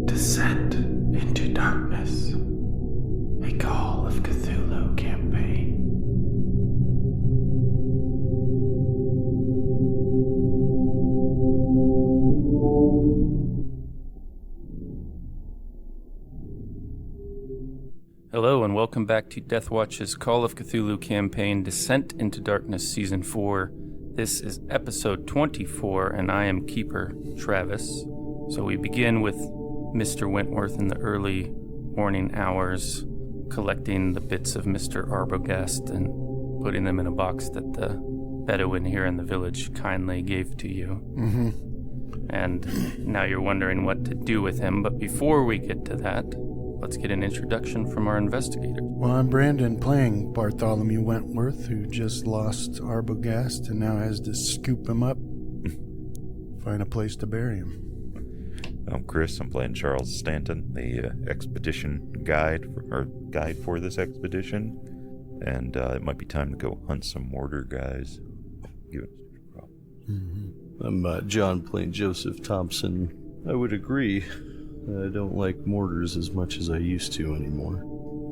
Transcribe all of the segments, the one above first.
Descent into Darkness, a Call of Cthulhu campaign. Hello and welcome back to Deathwatch's Call of Cthulhu campaign, Descent into Darkness Season 4. This is episode 24 and I am Keeper Travis. So we begin with Mr. Wentworth in the early morning hours, collecting the bits of Mr. Arbogast and putting them in a box that the Bedouin here in the village kindly gave to you. And now you're wondering what to do with him, but before we get to that, let's get an introduction from our investigator. Well, I'm Brandon, playing Bartholomew Wentworth, who just lost Arbogast and now has to scoop him up, find a place to bury him. I'm Chris. I'm playing Charles Stanton, the expedition guide for this expedition, and it might be time to go hunt some mortar guys. Give it a prop. I'm John, playing Joseph Thompson. I would agree. I don't like mortars as much as I used to anymore.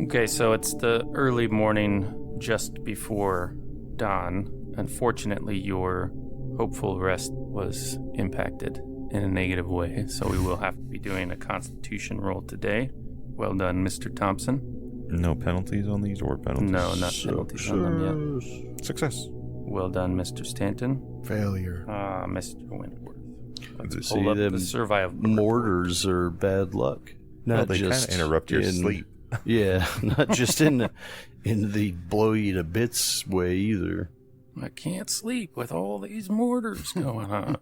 Okay, so it's the early morning just before dawn. Unfortunately, your hopeful rest was impacted in a negative way, so we will have to be doing a constitution roll today. Well done, Mr. Thompson. No penalties on these, or penalties? No, not penalties on them yet. Success. Well done, Mr. Stanton. Failure. Mr. Wentworth. Let's See, pull up them the survival mortars are bad luck. Well, Not they kind of just interrupt your sleep. Yeah, not just in the blow you to bits way either. I can't sleep with all these mortars going on.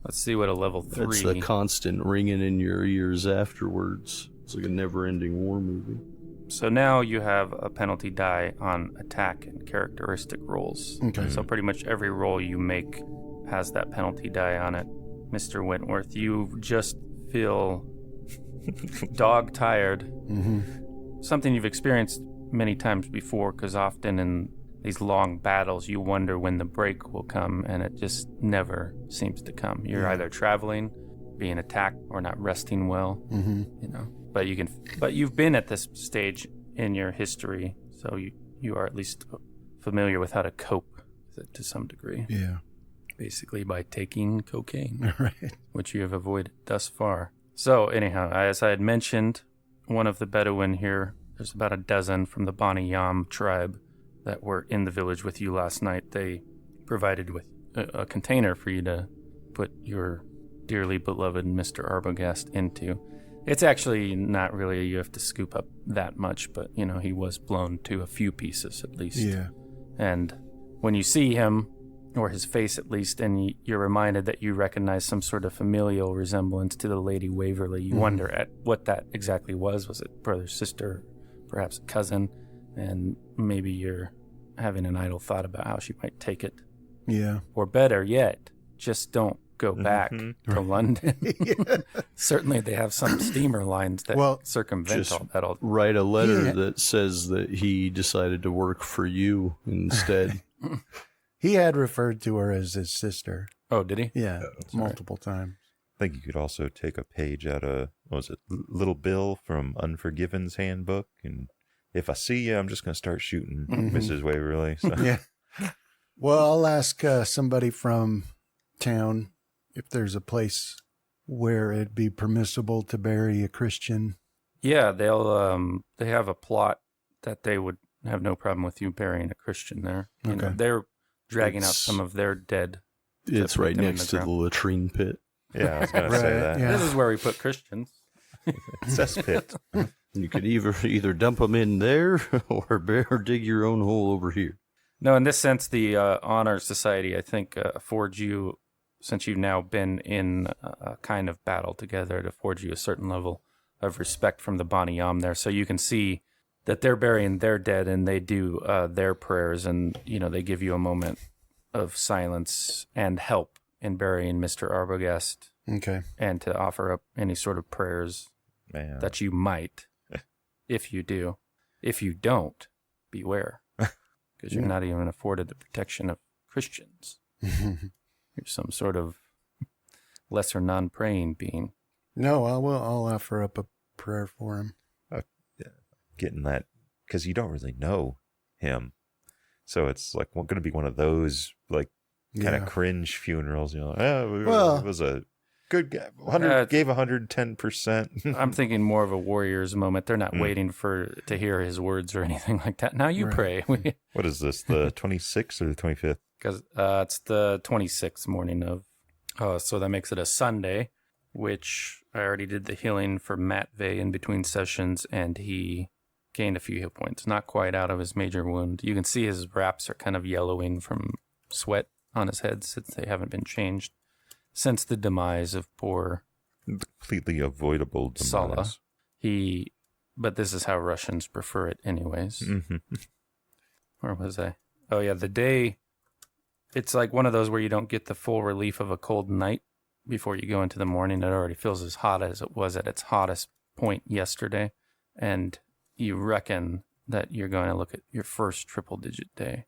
Let's see what a level 3... That's the constant ringing in your ears afterwards. It's like a never-ending war movie. So now you have a penalty die on attack and characteristic rolls. Okay. So pretty much every roll you make has that penalty die on it. Mr. Wentworth, you just feel dog-tired. Something you've experienced many times before, because often in these long battles you wonder when the break will come, and it just never seems to come. You're either traveling, being attacked, or not resting well. You know. But you've been at this stage in your history, so you are at least familiar with how to cope with it to some degree. Yeah. Basically by taking cocaine, Right. which you have avoided thus far. So anyhow, as I had mentioned, one of the Bedouin here, there's about a dozen from the Bani Yam tribe that were in the village with you last night. They provided with a container for you to put your dearly beloved Mr. Arbogast into. It's actually not really, you have to scoop up that much, but, you know, he was blown to a few pieces at least. Yeah. And when you see him, or his face at least, and you're reminded that you recognize some sort of familial resemblance to the Lady Waverly, you wonder at what that exactly was. Was it brother, sister, perhaps a cousin? And maybe you're having an idle thought about how she might take it. Yeah. Or better yet, just don't go back to London. Certainly they have some steamer lines that circumvent all that. Write a letter that says that he decided to work for you instead. He had referred to her as his sister. Oh, did he? Yeah, multiple times. I think you could also take a page out of, what was it, Little Bill from Unforgiven's handbook, and if I see you, I'm just going to start shooting Mrs. Waverly. So. Yeah. Well, I'll ask somebody from town if there's a place where it'd be permissible to bury a Christian. Yeah, they have a plot that they would have no problem with you burying a Christian there. You know, they're dragging out some of their dead. It's right next to the latrine pit. Yeah, I was going to say that. Yeah. This is where we put Christians. Cesspit. You could either dump them in there or dig your own hole over here. No, in this sense, the Honor Society, I think, affords you, since you've now been in a kind of battle together, to afford you a certain level of respect from the Bani Yam there. So you can see that they're burying their dead, and they do their prayers, and they give you a moment of silence and help in burying Mr. Arbogast. Okay. And to offer up any sort of prayers that you might, if you do. If you don't, beware, because you're not even afforded the protection of Christians. You're some sort of lesser non-praying being. No, I'll offer up a prayer for him. Getting that, because you don't really know him. So it's like going to be one of those like kind of cringe funerals. It was a good guy. Gave 110%. I'm thinking more of a warrior's moment. They're not waiting to hear his words or anything like that. Now you pray. What is this, the 26th or the 25th? Because it's the 26th morning of, so that makes it a Sunday, which I already did the healing for Matt Vey in between sessions, and he gained a few hit points. Not quite out of his major wound. You can see his wraps are kind of yellowing from sweat on his head since they haven't been changed since the demise of poor completely avoidable demise. Sala. But this is how Russians prefer it anyways. Where was I? Oh yeah, the day, it's like one of those where you don't get the full relief of a cold night before you go into the morning. It already feels as hot as it was at its hottest point yesterday, and you reckon that you're going to look at your first triple-digit day,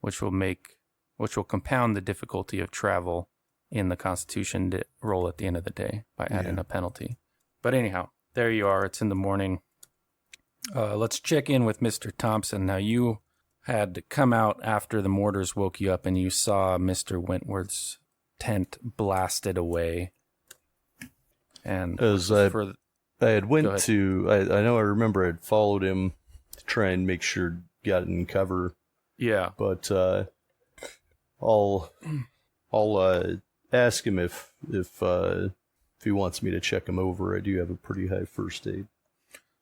which will compound the difficulty of travel in the Constitution roll at the end of the day by adding a penalty. But anyhow, there you are. It's in the morning. Let's check in with Mr. Thompson. Now, you had come out after the mortars woke you up, and you saw Mr. Wentworth's tent blasted away. And I had went to, I know I remember I'd followed him to try and make sure got in cover. Yeah. But I'll ask him if he wants me to check him over. I do have a pretty high first aid.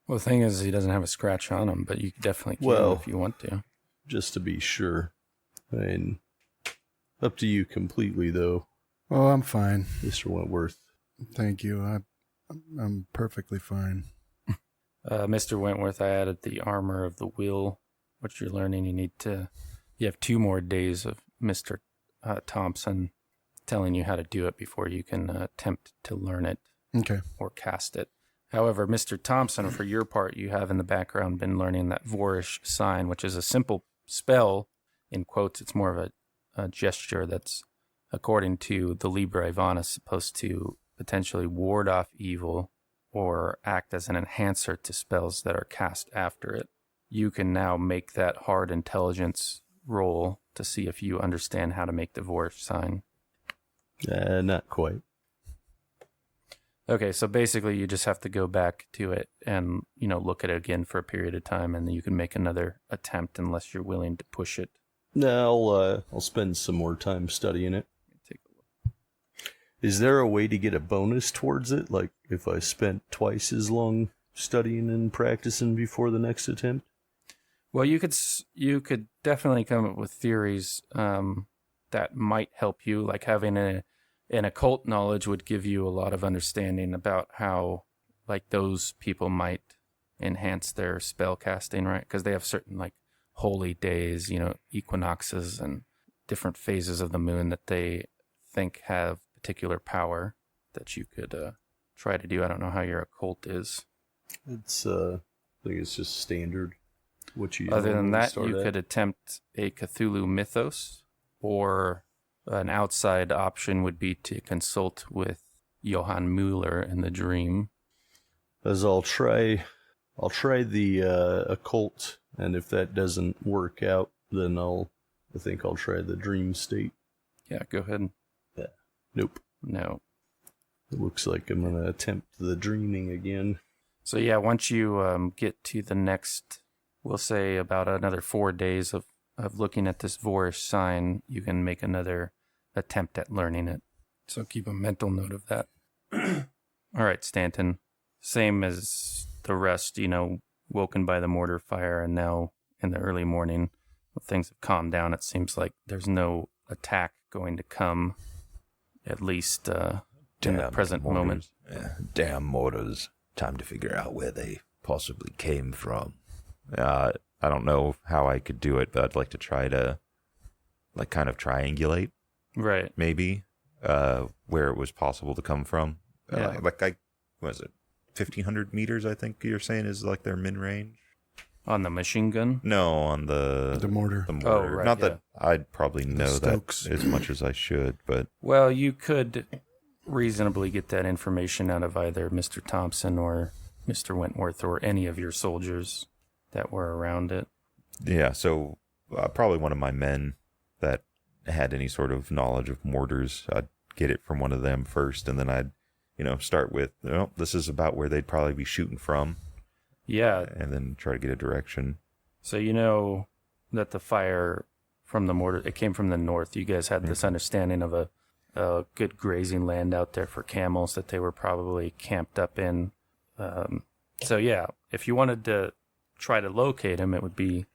Well, the thing is, he doesn't have a scratch on him, but you definitely can if you want to. Just to be sure. I mean, up to you completely, though. Oh, I'm fine, Mr. Wentworth. Thank you. I'm perfectly fine. Mr. Wentworth, I added the armor of the will. What you're learning, you have 2 more days of Mr. Thompson telling you how to do it before you can attempt to learn it or cast it. However, Mr. Thompson, for your part, you have in the background been learning that Voorish sign, which is a simple spell, in quotes. It's more of a gesture that's, according to the Libre Ivana, supposed to potentially ward off evil or act as an enhancer to spells that are cast after it. You can now make that hard intelligence roll to see if you understand how to make the Voorish sign. Not quite. Okay, so basically you just have to go back to it and, look at it again for a period of time, and then you can make another attempt unless you're willing to push it. No, I'll spend some more time studying it. Take a look. Is there a way to get a bonus towards it? Like if I spent twice as long studying and practicing before the next attempt? Well, you could definitely come up with theories that might help you, like having an occult knowledge would give you a lot of understanding about how, like, those people might enhance their spell casting, right? Because they have certain, like, holy days, equinoxes and different phases of the moon that they think have particular power that you could try to do. I don't know how your occult is. It's, I think it's just standard. Other than that, you could attempt a Cthulhu mythos, or an outside option would be to consult with Johann Mueller in the dream. As I'll try the occult, and if that doesn't work out, then I think I'll try the dream state. Yeah, go ahead. Yeah. Nope. No. It looks like I'm going to attempt the dreaming again. So yeah, once you get to the next, we'll say about another 4 days of looking at this Voorish sign, you can make another attempt at learning it. So keep a mental note of that. All right, Stanton. Same as the rest, woken by the mortar fire, and now in the early morning, things have calmed down. It seems like there's no attack going to come, at least in the present moment. Yeah, damn mortars. Time to figure out where they possibly came from. I don't know how I could do it, but I'd like to try to, like, kind of triangulate, Right. maybe, where it was possible to come from. Yeah. What was it, 1,500 meters, I think you're saying is, like, their min-range? On the machine gun? No, on the mortar. The mortar. Oh, right, Not yeah. that I'd probably know Stokes. that as much as I should, but Well, you could reasonably get that information out of either Mr. Thompson or Mr. Wentworth or any of your soldiers that were around it. yeah, so probably one of my men that had any sort of knowledge of mortars, I'd get it from one of them first, and then I'd, start with, this is about where they'd probably be shooting from, Yeah, and then try to get a direction. so you know that the fire from the mortar, it came from the north. You guys had this understanding of a good grazing land out there for camels that they were probably camped up in. So yeah, if you wanted to try to locate them, it would be,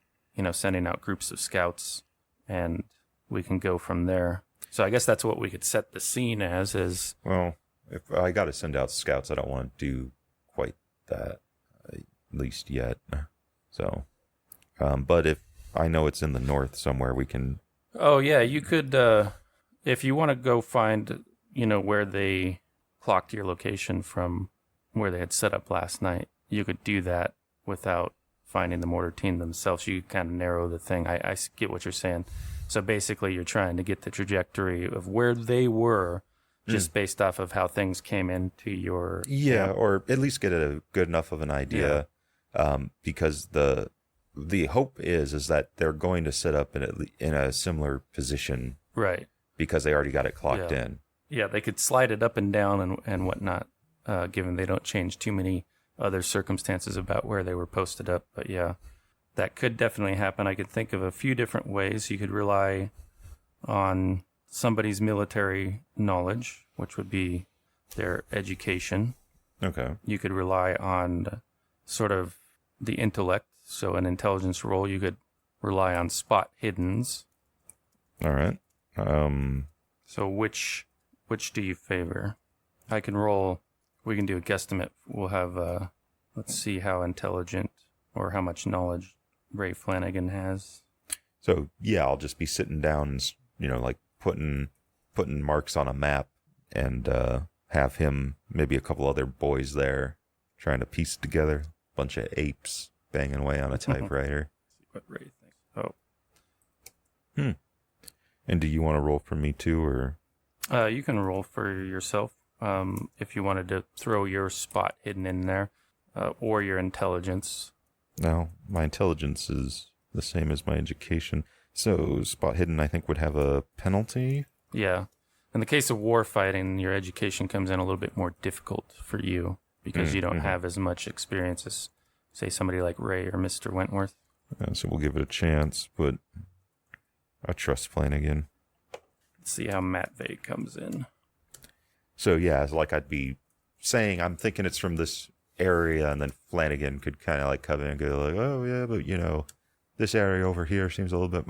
sending out groups of scouts, and we can go from there. So I guess that's what we could set the scene as is, Well, if I got to send out scouts, I don't want to do quite that, at least yet. So, but if I know it's in the north somewhere, we can. oh yeah, you could, if you want to go find, where they clocked your location from where they had set up last night, you could do that without finding the mortar team themselves. You kind of narrow the thing. I get what you're saying. So basically you're trying to get the trajectory of where they were just based off of how things came into your Yeah, camp. or at least get a good enough of an idea, because the hope is that they're going to set up in a similar position Right. because they already got it clocked Yeah. in. Yeah, they could slide it up and down and whatnot, given they don't change too many other circumstances about where they were posted up. But yeah, that could definitely happen. I could think of a few different ways. You could rely on somebody's military knowledge, which would be their education. Okay. You could rely on sort of the intellect. So an intelligence roll, you could rely on spot hiddens. All right. So which do you favor? I can roll. We can do a guesstimate. We'll have, let's see how intelligent or how much knowledge Ray Flanagan has. So yeah, I'll just be sitting down and like putting marks on a map, and have him, maybe a couple other boys there, trying to piece together a bunch of apes banging away on a typewriter. See what Ray thinks. Oh, And do you want to roll for me too, or? you can roll for yourself if you wanted to throw your spot hidden in there, or your intelligence. No, my intelligence is the same as my education. So spot hidden, I think, would have a penalty. Yeah. In the case of war fighting, your education comes in a little bit more difficult for you because you don't have as much experience as, say, somebody like Ray or Mr. Wentworth. So we'll give it a chance, but I trust Flanagan. Let's see how Matt Vey comes in. So yeah, it's like I'd be saying, I'm thinking it's from this area, and then Flanagan could kind of like come in and go like, oh yeah, but this area over here seems a little bit.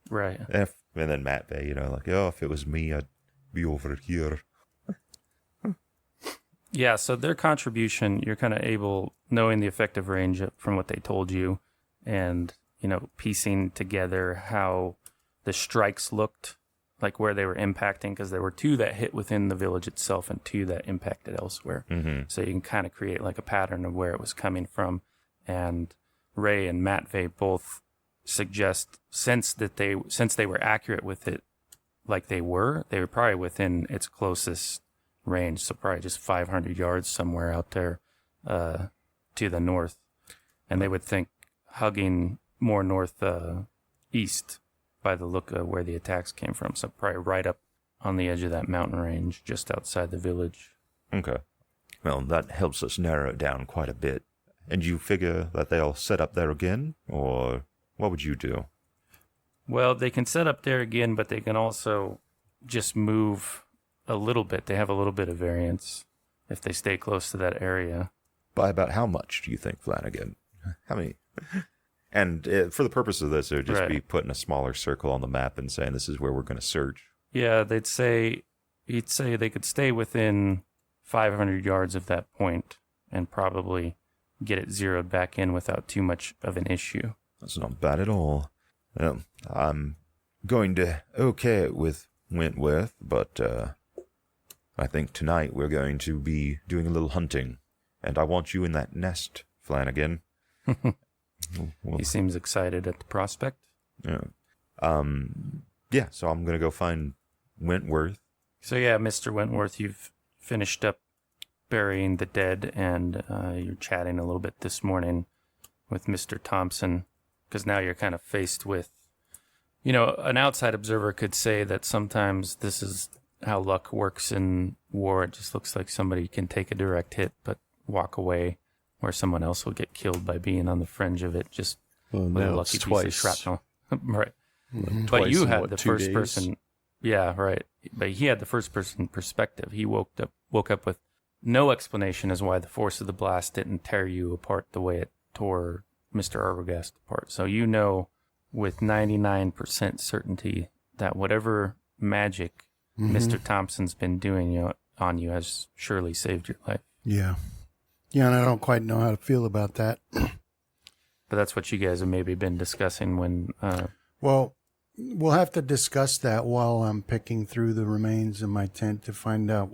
Right. And then Matt Bay, like, oh, if it was me, I'd be over here. Yeah, so their contribution, you're kind of able, knowing the effective range from what they told you, and, piecing together how the strikes looked, like where they were impacting, because there were 2 that hit within the village itself and 2 that impacted elsewhere. Mm-hmm. So you can kind of create like a pattern of where it was coming from. And Ray and Matt Vey both suggest, since they were accurate with it, like they were probably within its closest range. So probably just 500 yards somewhere out there to the north. And they would think hugging more north east by the look of where the attacks came from. So probably right up on the edge of that mountain range, just outside the village. Okay. Well, that helps us narrow it down quite a bit. And you figure that they'll set up there again, or what would you do? Well, they can set up there again, but they can also just move a little bit. They have a little bit of variance if they stay close to that area. By about how much do you think, Flanagan? How many? And for the purpose of this, it would just be putting a smaller circle on the map and saying this is where we're going to search. Yeah, he'd say they could stay within 500 yards of that point and probably get it zeroed back in without too much of an issue. That's not bad at all. Well, I'm going to okay it with Wentworth, but I think tonight we're going to be doing a little hunting, and I want you in that nest, Flanagan. Well, He seems excited at the prospect. yeah. Yeah, so I'm going to go find Wentworth. So yeah, Mr. Wentworth, you've finished up burying the dead, and you're chatting a little bit this morning with Mr. Thompson, because now you're kind of faced with, an outside observer could say that sometimes this is how luck works in war. It just looks like somebody can take a direct hit but walk away, where someone else will get killed by being on the fringe of it, just with a now lucky it's piece of twice. shrapnel. Right. Twice But you in, had what, the 2 first days? person. Yeah, right. But he had the first person perspective. He woke up with no explanation as why the force of the blast didn't tear you apart the way it tore Mr. Arbogast apart. So you know with 99% certainty that whatever magic Mr. Thompson's been doing on you has surely saved your life. Yeah. Yeah, and I don't quite know how to feel about that. But that's what you guys have maybe been discussing when... Well, we'll have to discuss that while I'm picking through the remains in my tent to find out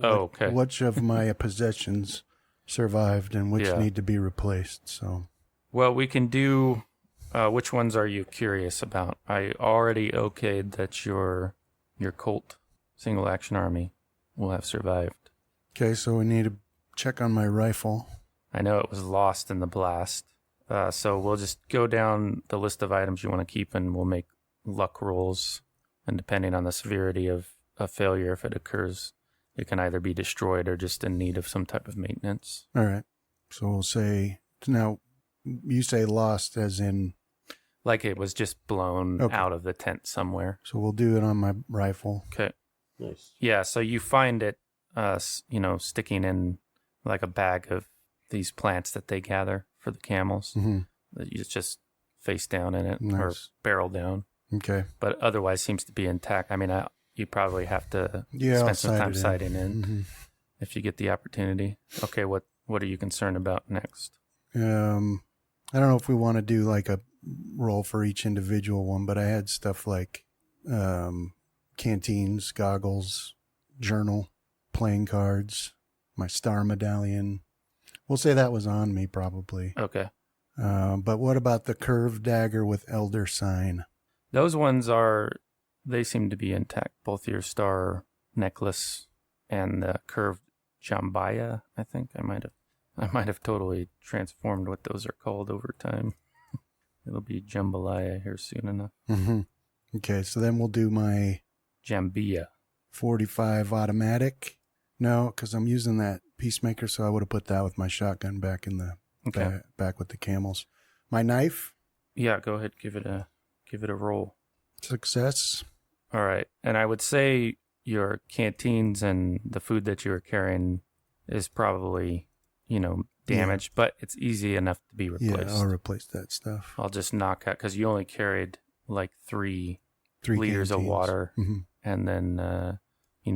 which of my possessions survived and which need to be replaced. So, well, we can do... which ones are you curious about? I already okayed that your Colt single action army will have survived. okay, so we need to check on my rifle. I know it was lost in the blast. So we'll just go down the list of items you want to keep, and we'll make luck rolls. And depending on the severity of a failure, if it occurs, it can either be destroyed or just in need of some type of maintenance. All right. So we'll say, now, you say lost as in... Like it was just blown out of the tent somewhere. So we'll do it on my rifle. Okay. Nice. Yeah, so you find it, sticking in like a bag of these plants that they gather for the camels. Mm-hmm. It's just face down in it or Nice. barrel down. Okay. But otherwise seems to be intact. I mean, you probably have to I'll spend some sight time it in. sighting in Mm-hmm. if you get the opportunity. Okay, what are you concerned about next? I don't know if we want to do like a roll for each individual one, but I had stuff like canteens, goggles, journal, playing cards, my star medallion. We'll say that was on me probably. Okay. But what about the curved dagger with elder sign? Those ones they seem to be intact. Both your star necklace and the curved jambaya, I think. I might have totally transformed what those are called over time. It'll be jambalaya here soon enough. Mm-hmm. Okay, so then we'll do my Jambia. 45 automatic. No, because I'm using that peacemaker, so I would have put that with my shotgun back in the back with the camels. My knife. Yeah, go ahead. Give it a roll. Success. All right. And I would say your canteens and the food that you were carrying is probably, damaged, but it's easy enough to be replaced. Yeah, I'll replace that stuff. I'll just knock out, because you only carried like 3 liters of canteens. water. Mm-hmm. And then,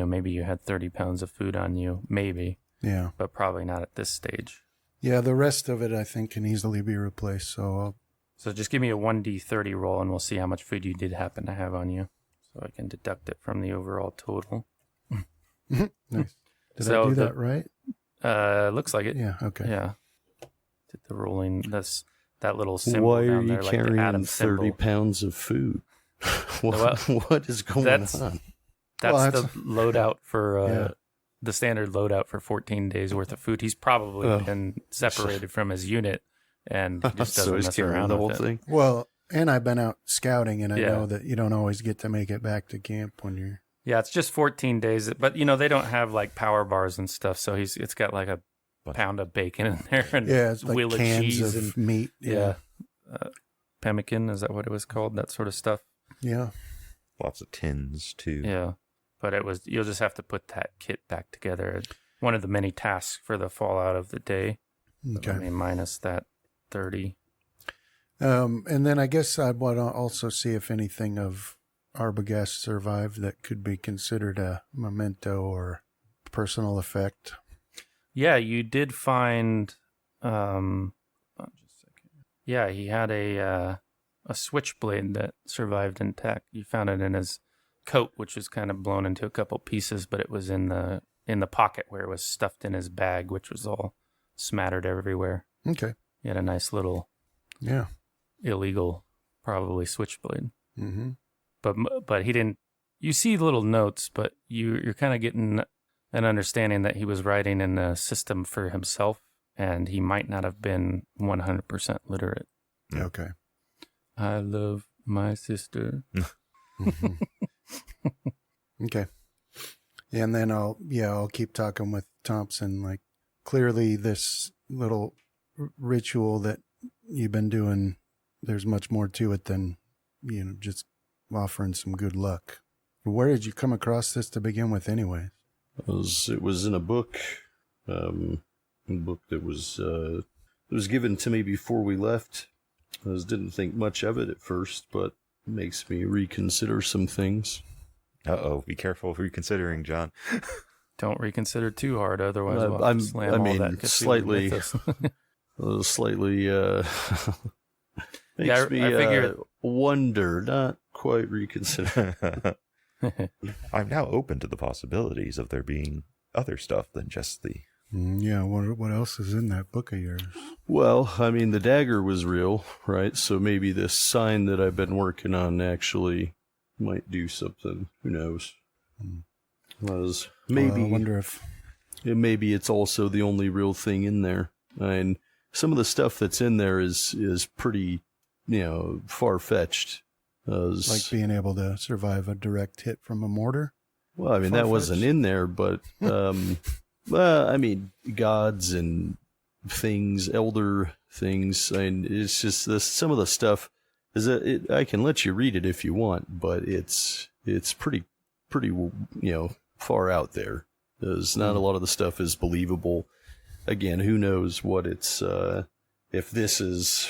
maybe you had 30 pounds of food on you, maybe. Yeah. But probably not at this stage. Yeah, the rest of it I think can easily be replaced. So just give me a 1d30 roll, and we'll see how much food you did happen to have on you, so I can deduct it from the overall total. nice. Did So I do that right? Looks like it. Yeah. Okay. Yeah. Did the rolling, that little symbol Why are down you there, like the carrying atom 30 symbol. pounds of food? What is going that's- on? That's the loadout for the standard loadout for 14 days worth of food. He's probably been separated from his unit, and he just So doesn't he's mess carrying around the with whole it. thing? Well, and I've been out scouting, and I Yeah. know that you don't always get to make it back to camp when you're... Yeah, it's just 14 days, but they don't have like power bars and stuff, so it's got like a pound of bacon in there and it's like wheel of cans cheese of and meat. pemmican, is that what it was called? That sort of stuff. Yeah. Lots of tins, too. Yeah, but you'll just have to put that kit back together. One of the many tasks for the fallout of the day. Okay. I mean, minus that 30. And then I guess I'd want to also see if anything of Arbogast survived that could be considered a memento or personal effect. Yeah, you did find Yeah, he had a switchblade that survived intact. You found it in his coat, which was kind of blown into a couple pieces, but it was in the pocket where it was stuffed in his bag, which was all smattered everywhere. Okay. He had a nice little, illegal, probably switchblade. Mm-hmm. But he didn't. You see little notes, but you're kind of getting an understanding that he was writing in a system for himself, and he might not have been 100% literate. Okay. I love my sister. Mm-hmm. Okay. And then I'll keep talking with Thompson. Like, clearly this little ritual that you've been doing, there's much more to it than, just offering some good luck. Where did you come across this to begin with anyway? It was in a book, a book that was given to me before we left. I didn't think much of it at first, but it makes me reconsider some things. Uh-oh, be careful of reconsidering, John. Don't reconsider too hard, otherwise we'll have to slam all that slightly, slightly, makes me wonder, not quite reconsider. I'm now open to the possibilities of there being other stuff than just the... Yeah, what else is in that book of yours? Well, I mean, the dagger was real, right? So maybe this sign that I've been working on actually might do something. Who knows? Maybe, I wonder if... Maybe it's also the only real thing in there. And some of the stuff that's in there is pretty, far-fetched. Like being able to survive a direct hit from a mortar? Well, I mean, that wasn't in there, but, well, I mean, gods and things, elder things, and it's just some of the stuff I can let you read it if you want, but it's pretty, far out there. There's not a lot of the stuff is believable. Again, who knows what it's, if this is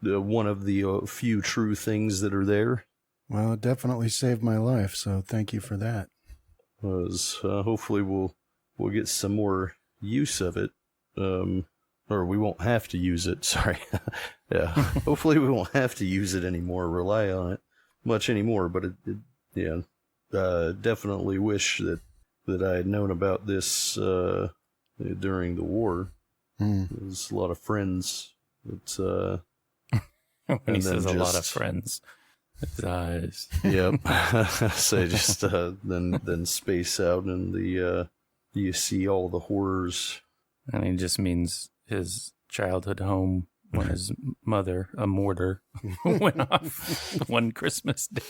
one of the few true things that are there. Well, it definitely saved my life, so thank you for that. Hopefully we'll get some more use of it, or we won't have to use it. Sorry, yeah. Hopefully we won't have to use it anymore, rely on it much anymore. But definitely wish that I had known about this during the war. There's a lot of friends that. When he says a lot of friends, his eyes. Yep. So just then space out, and you see all the horrors. And he just means his childhood home when his mother, a mortar, went off one Christmas day.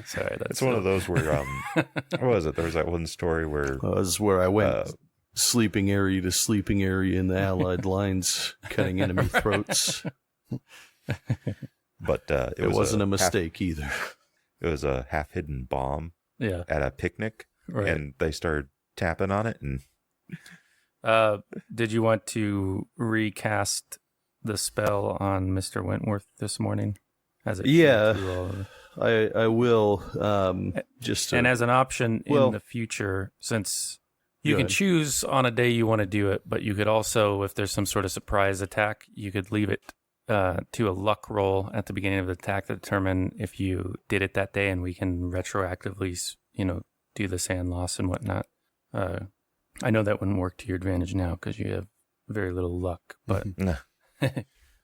Sorry, it's one of those where what was it? There was that one story where that was where I went sleeping area to sleeping area in the Allied lines, cutting enemy throats. But it wasn't a mistake either. It was a half-hidden bomb at a picnic, right. And they started tapping on it. And did you want to recast the spell on Mr. Wentworth this morning? I will. And as an option in the future, since you can choose on a day you want to do it, but you could also, if there's some sort of surprise attack, you could leave it to a luck roll at the beginning of the attack to determine if you did it that day, and we can retroactively, do the sand loss and whatnot. I know that wouldn't work to your advantage now because you have very little luck, but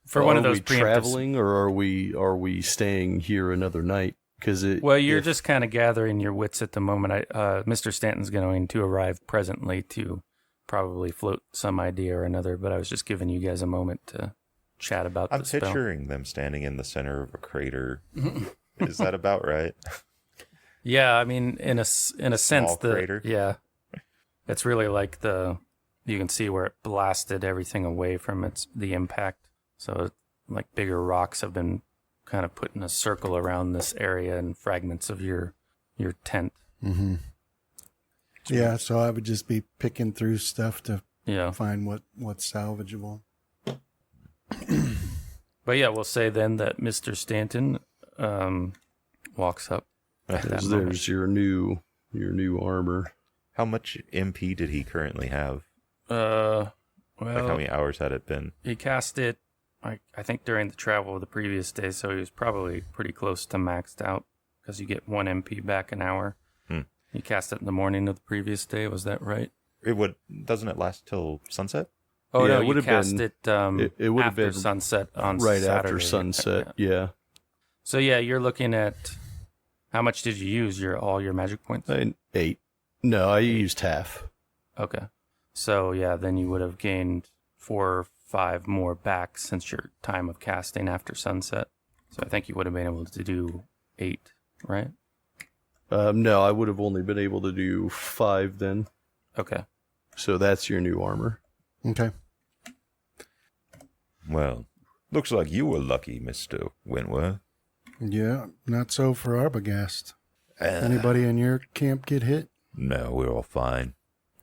for one of those preemptive... traveling, or are we staying here another night? You're just kind of gathering your wits at the moment. Mr. Stanton's going to arrive presently to probably float some idea or another, but I was just giving you guys a moment to chat about the spell. I'm picturing them standing in the center of a crater. Is that about right? Yeah, I mean, in a sense, crater. Yeah, it's really like you can see where it blasted everything away from the impact. So, like, bigger rocks have been kind of put in a circle around this area, and fragments of your tent. Mm-hmm. Yeah, so I would just be picking through stuff to find what's salvageable. But yeah, we'll say then that Mr. Stanton walks up. There's your new armor. How much MP did he currently have? Well, like how many hours had it been? He cast it I think during the travel of the previous day, so he was probably pretty close to maxed out because you get 1 MP back an hour. You cast it in the morning of the previous day, was that right? Doesn't it last till sunset? Oh, yeah, no, you cast it would have after been sunset on right Saturday. after sunset, yeah. So, yeah, you're looking at, how much did you use, all your magic points? 8. No, I used half. Okay. So, yeah, then you would have gained 4 or 5 more back since your time of casting after sunset. So I think you would have been able to do 8, right? No, I would have only been able to do 5 then. Okay. So that's your new armor. Okay. Well, looks like you were lucky, Mr. Wentworth. Yeah, not so for Arbogast. Anybody in your camp get hit? No, we're all fine.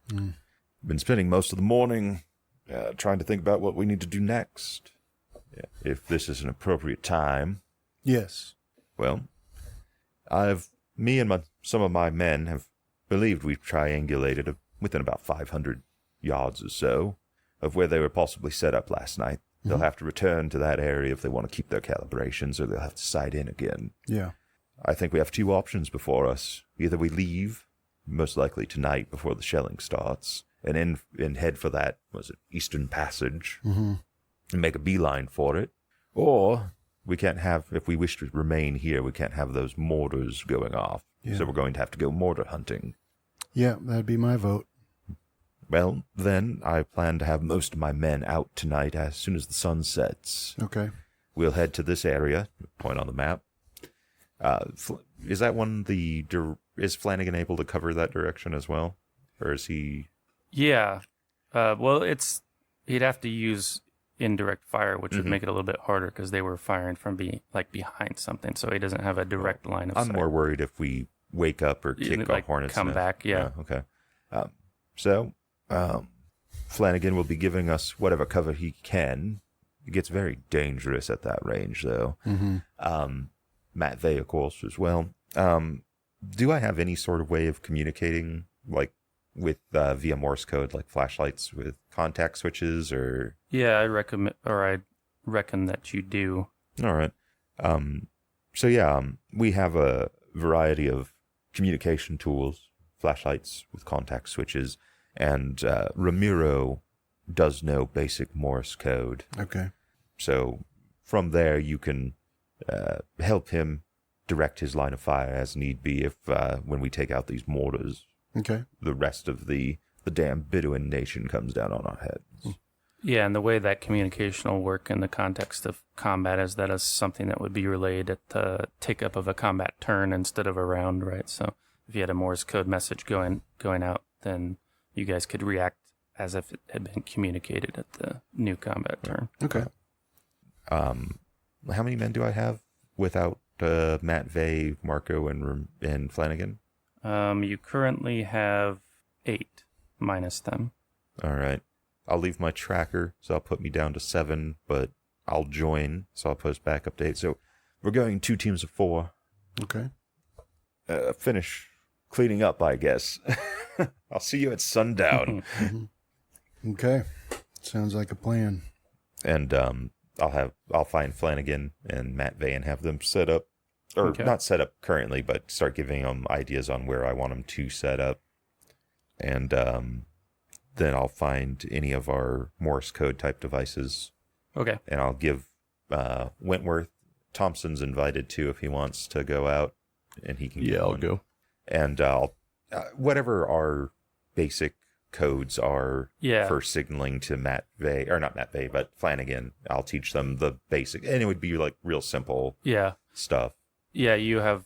Been spending most of the morning trying to think about what we need to do next. Yeah, if this is an appropriate time. Yes. Well, me and some of my men have believed we've triangulated within about 500 yards or so of where they were possibly set up last night. They'll have to return to that area if they want to keep their calibrations, or they'll have to sight in again. Yeah. I think we have 2 options before us. Either we leave, most likely tonight before the shelling starts, and head for that, Eastern Passage, and make a beeline for it. Or we can't have, if we wish to remain here, we can't have those mortars going off. Yeah. So we're going to have to go mortar hunting. Yeah, that'd be my vote. Well, then I plan to have most of my men out tonight as soon as the sun sets. Okay. We'll head to this area, point on the map. Is that one is Flanagan able to cover that direction as well? Or is he... Yeah. Well, he'd have to use indirect fire, which would make it a little bit harder because they were firing from behind something, so he doesn't have a direct line of sight. I'm more worried if we wake up or kick a hornet's come nest. back, yeah. Okay. Flanagan will be giving us whatever cover he can. It gets very dangerous at that range, though. Matt Vey, of course, as well. Do I have any sort of way of communicating, with via Morse code, like flashlights with contact switches, or? Yeah, I reckon that you do. All right. We have a variety of communication tools, flashlights with contact switches, and Ramiro does know basic Morse code. Okay. So from there, you can help him direct his line of fire as need be if when we take out these mortars. Okay. The rest of the damn Bedouin nation comes down on our heads. Yeah, and the way that communication will work in the context of combat is that is something that would be relayed at the take-up of a combat turn instead of a round, right? So if you had a Morse code message going out, then you guys could react as if it had been communicated at the new combat turn. Okay. How many men do I have without Matt Vey, Marco, and Flanagan? You currently have 8 minus them. All right. I'll leave my tracker, so I'll put me down to 7, but I'll join, so I'll post backup date. So we're going 2 teams of 4. Okay. Finish cleaning up, I guess. I'll see you at sundown. Okay. Sounds like a plan. And I'll find Flanagan and Matt Vey and have them set up, or not set up currently, but start giving them ideas on where I want them to set up. And then I'll find any of our Morse code type devices. Okay. And I'll give Wentworth, Thompson's invited too if he wants to go out, and he can. Yeah, I'll go. And I'll whatever our basic codes are for signaling to Matt Vey, or not Matt Vey, but Flanagan. I'll teach them the basic, and it would be like real simple stuff. Yeah, you have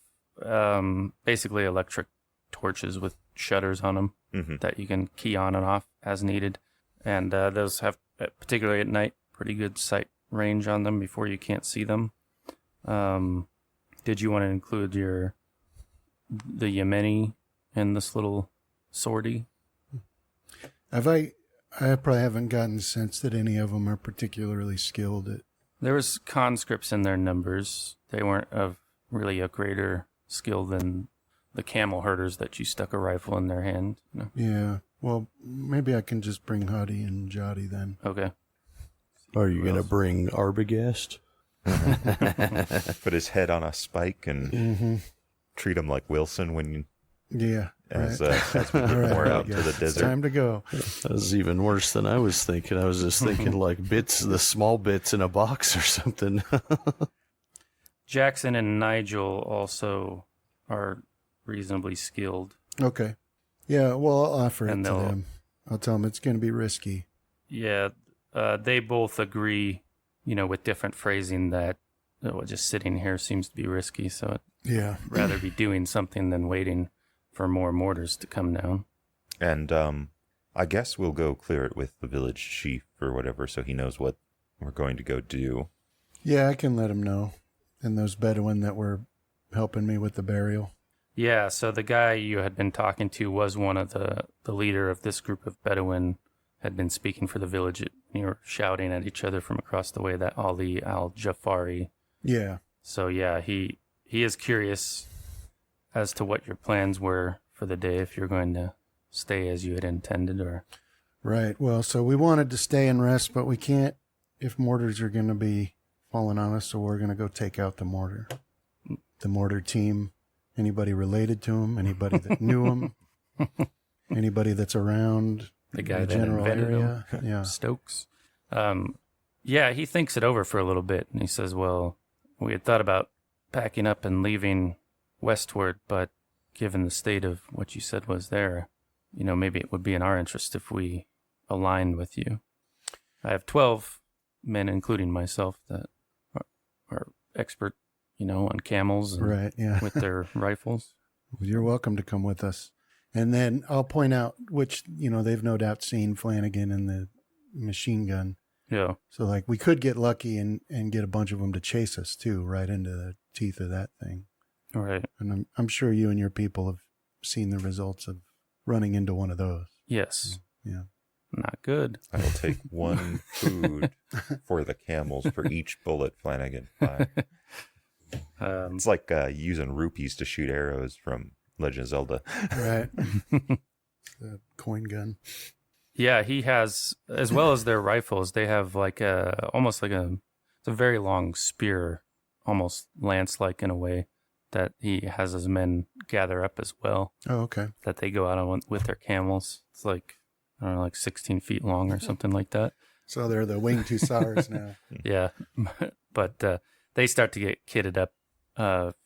basically electric torches with shutters on them that you can key on and off as needed. And those have, particularly at night, pretty good sight range on them before you can't see them. Did you want to include the Yemeni in this little sortie? I probably haven't gotten the sense that any of them are particularly skilled at... There was conscripts in their numbers. They weren't of really a greater skill than the camel herders that you stuck a rifle in their hand. No? Yeah. Well, maybe I can just bring Hadi and Jody then. Okay. Are you going to bring Arbogast? Put his head on a spike and treat him like Wilson when you... Yeah. As we get more out to the desert. It's time to go. That was even worse than I was thinking. I was just thinking like the small bits in a box or something. Jackson and Nigel also are reasonably skilled. Okay. Yeah, well, I'll offer it to them. I'll tell them it's going to be risky. Yeah, they both agree, with different phrasing that just sitting here seems to be risky, so I'd rather be doing something than waiting for more mortars to come down. And I guess we'll go clear it with the village chief or whatever, so he knows what we're going to go do. Yeah, I can let him know. And those Bedouin that were helping me with the burial. Yeah, so the guy you had been talking to was one of the leader of this group of Bedouin, had been speaking for the village. You were shouting at each other from across the way, that Ali al-Jafari. Yeah. So yeah, he is curious as to what your plans were for the day, if you're going to stay as you had intended, or... Right. Well, so we wanted to stay and rest, but we can't if mortars are going to be falling on us, so we're going to go take out the mortar. The mortar team, anybody related to him, anybody that knew him, anybody that's around the guy the that general invented area. him, Yeah. Stokes. Yeah, he thinks it over for a little bit, and he says, well, we had thought about packing up and leaving westward, but given the state of what you said was there, maybe it would be in our interest if we aligned with you. I have 12 men, including myself, that are expert, on camels and Right, yeah. with their rifles. Well, you're welcome to come with us. And then I'll point out which, they've no doubt seen Flanagan and the machine gun. Yeah. So, we could get lucky and get a bunch of them to chase us, too, right into the teeth of that thing. All right. And I'm sure you and your people have seen the results of running into one of those. Yes. Yeah. Not good. I will take one food for the camels for each bullet Flanagan fires. It's like using rupees to shoot arrows from Legend of Zelda. Right. The coin gun. Yeah, he has, as well as their rifles, they have almost like it's a very long spear, almost lance-like in a way, that he has his men gather up as well. Oh, okay. That they go out on with their camels. It's like 16 feet long or something like that. So they're the winged Hussars now. Yeah, but they start to get kitted up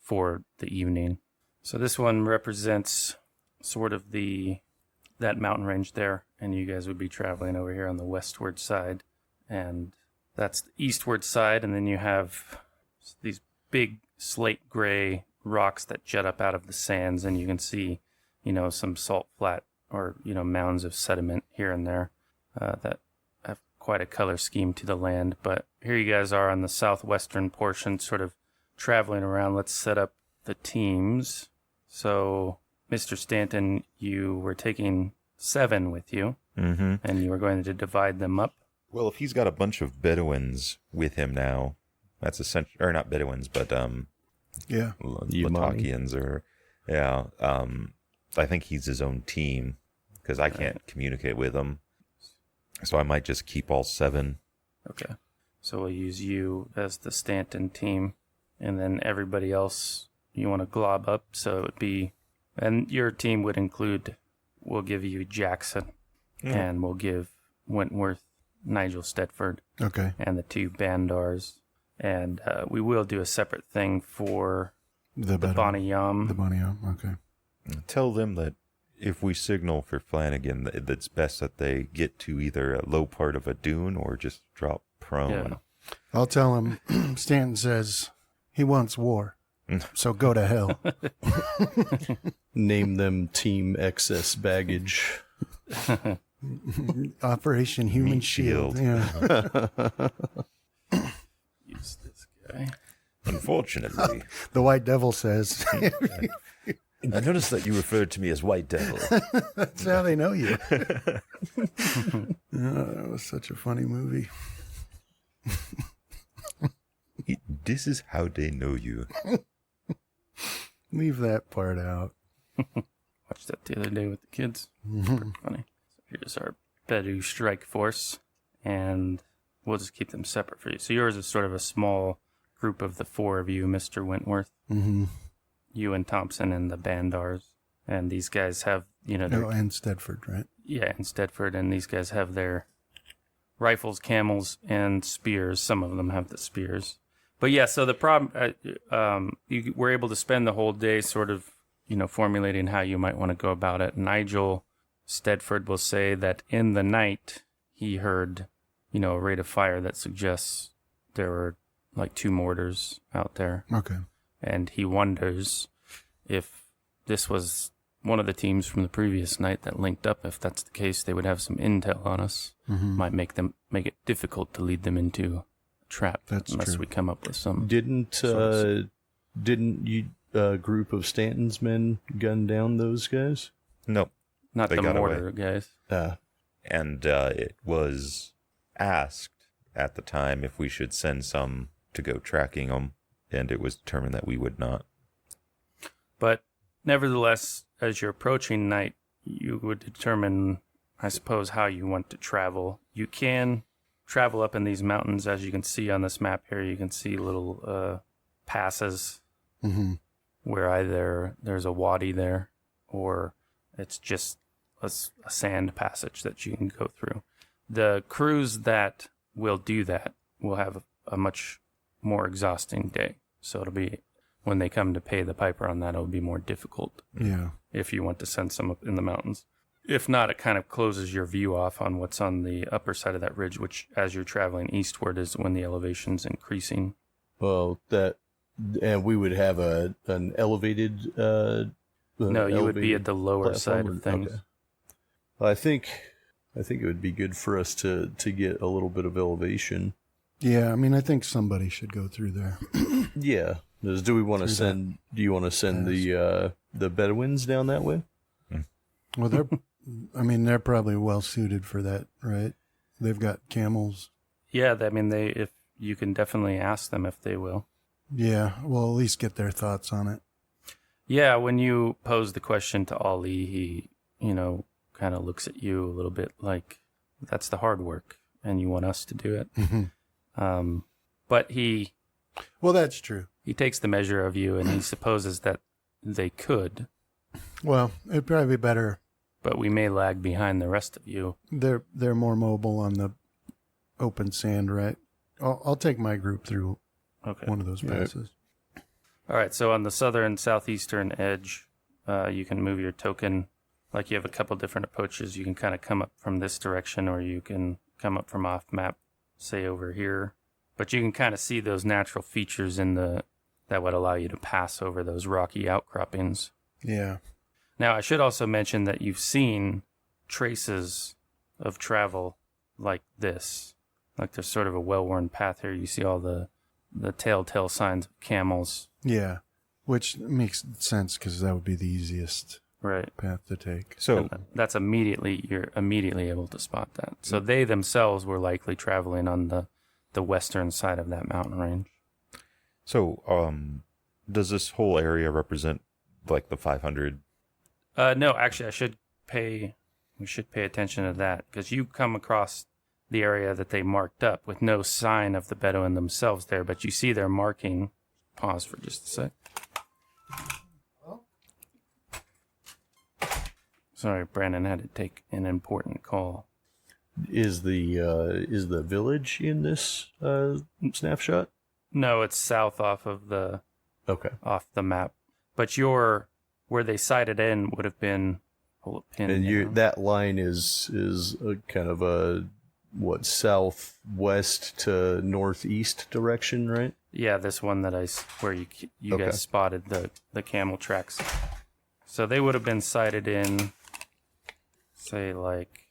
for the evening. So this one represents sort of that mountain range there, and you guys would be traveling over here on the westward side, and that's the eastward side, and then you have these big slate gray rocks that jut up out of the sands, and you can see, some salt flat or, mounds of sediment here and there that have quite a color scheme to the land. But here you guys are on the southwestern portion, sort of traveling around. Let's set up the teams. So, Mr. Stanton, you were taking 7 with you, and you were going to divide them up. Well, if he's got a bunch of Bedouins with him now, that's essential, or not Bedouins, but yeah, Latakians, or I think he's his own team because I can't communicate with him, so I might just keep all 7. Okay, so we'll use you as the Stanton team, and then everybody else you want to glob up. So it would be, and your team would include, we'll give you Jackson, and we'll give Wentworth, Nigel Stedford, okay, and the 2 Bandars. And we will do a separate thing for the Bonnie Yam. The Bonnie Yam, okay. Tell them that if we signal for Flanagan, it's best that they get to either a low part of a dune or just drop prone. Yeah. I'll tell him, Stanton says he wants war, so go to hell. Name them Team Excess Baggage. Operation Human Meat Shield. Shield. Yeah. Use this guy. Unfortunately. The White Devil says. I noticed that you referred to me as White Devil. That's how they know you. That was such a funny movie. This is how they know you. Leave that part out. Watched that the other day with the kids. Pretty funny. So here's our Bedou strike force. And we'll just keep them separate for you. So yours is sort of a small group of the four of you, Mr. Wentworth. Mm-hmm. You and Thompson and the Bandars. And these guys have, and Stedford, right? Yeah, and Stedford. And these guys have their rifles, camels, and spears. Some of them have the spears. But yeah, so the problem, you were able to spend the whole day sort of, formulating how you might want to go about it. Nigel Stedford will say that in the night, he heard, a rate of fire that suggests there were like 2 mortars out there. Okay. And he wonders if this was one of the teams from the previous night that linked up. If that's the case, they would have some intel on us. Mm-hmm. Might make it difficult to lead them into a trap. That's unless true. we come up with some. Didn't you group of Stanton's men gun down those guys? Nope. Not they the got mortar away. guys. And it was asked at the time if we should send some to go tracking them, and it was determined that we would not. But nevertheless, as you're approaching night, you would determine, I suppose, how you want to travel. You can travel up in these mountains, as you can see on this map here. You can see little passes Mm-hmm. where either there's a wadi there or it's just a sand passage that you can go through. The crews that will do that will have a much more exhausting day. So it'll be, when they come to pay the piper on that, it'll be more difficult. Yeah. If you want to send some up in the mountains. If not, it kind of closes your view off on what's on the upper side of that ridge, which as you're traveling eastward is when the elevation's increasing. Well, and we would have an elevated. No, you would be at the lower side of things. Okay. I think it would be good for us to get a little bit of elevation. Yeah, I mean, I think somebody should go through there. Yeah. Do you want to send the Bedouins down that way? Well, they're probably well suited for that, right? They've got camels. Yeah, if you can definitely ask them if they will. Yeah, we'll at least get their thoughts on it. Yeah, when you pose the question to Ali, he, kind of looks at you a little bit like that's the hard work and you want us to do it. Mm-hmm. But well, that's true. He takes the measure of you and he supposes that they could. Well, it'd probably be better. But we may lag behind the rest of you. They're more mobile on the open sand, right? I'll take my group through one of those passes. All right, so on the southern southeastern edge, you can move your token. Like you have a couple different approaches. You can kind of come up from this direction or you can come up from off map, say over here. But you can kind of see those natural features that would allow you to pass over those rocky outcroppings. Yeah. Now, I should also mention that you've seen traces of travel like this. Like there's sort of a well-worn path here. You see all the telltale signs of camels. Yeah, which makes sense because that would be the easiest path to take. So that's you're immediately able to spot that. So they themselves were likely traveling on the western side of that mountain range. So, does this whole area represent like the 500? No, actually, we should pay attention to that because you come across the area that they marked up with no sign of the Bedouin themselves there, but you see their marking. Pause for just a sec. Sorry, Brandon had to take an important call. Is the village in this snapshot? No, it's south off of off the map. But where they sighted in would have been pull a pin. And that line is a kind of a southwest to northeast direction, right? Yeah, this one where you guys spotted the camel tracks. So they would have been sighted in, say, like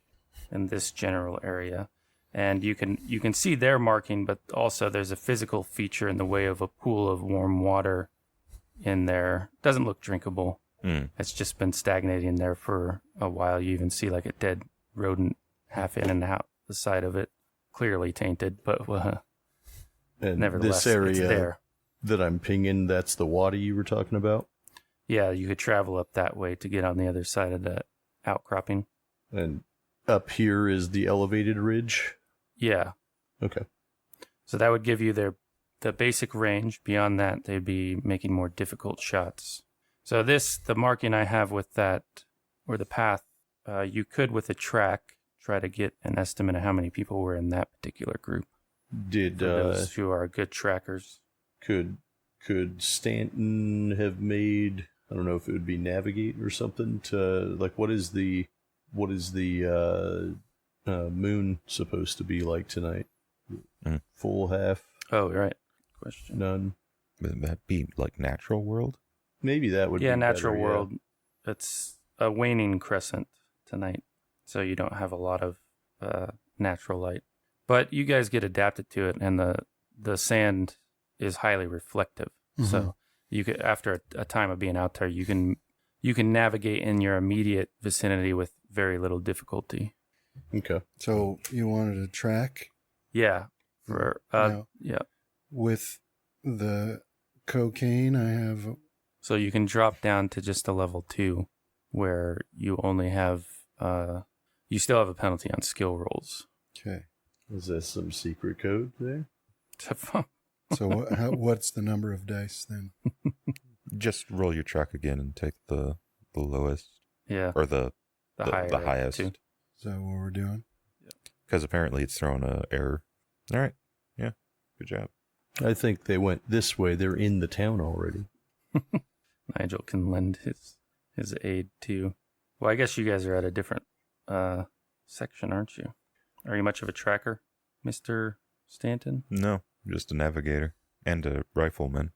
in this general area. And you can see their marking, but also there's a physical feature in the way of a pool of warm water in there. Doesn't look drinkable. It's just been stagnating there for a while. You even see like a dead rodent half in and out the side of it, clearly tainted, but and nevertheless, this area it's there. That I'm pinging, that's the wadi you were talking about? Yeah, you could travel up that way to get on the other side of that outcropping. And up here is the elevated ridge? Yeah. Okay. So that would give you the basic range. Beyond that, they'd be making more difficult shots. So the marking I have with that, or the path, you could, with a track, try to get an estimate of how many people were in that particular group. Did for those who are good trackers. Could Stanton have made, I don't know if it would be navigate or something, to, like, what is the moon supposed to be like tonight? Full, half? Oh, right. Question. None? Would that be like natural world? Maybe that would be natural better, world. It's a waning crescent tonight, so you don't have a lot of natural light. But you guys get adapted to it, and the sand is highly reflective. Mm-hmm. So you could, after a time of being out there, you can navigate in your immediate vicinity with very little difficulty. Okay. So you wanted a track? Yeah. Yeah. With the cocaine, I have. So you can drop down to just a level 2, where you only have you still have a penalty on skill rolls. Okay. Is there some secret code there? So what's the number of dice then? Just roll your track again and take the lowest. Yeah. Or the highest. Is that what we're doing? Because apparently it's throwing an error. All right. Yeah. Good job. I think they went this way. They're in the town already. Nigel can lend his aid too. Well, I guess you guys are at a different section, aren't you? Are you much of a tracker, Mr. Stanton? No, just a navigator and a rifleman.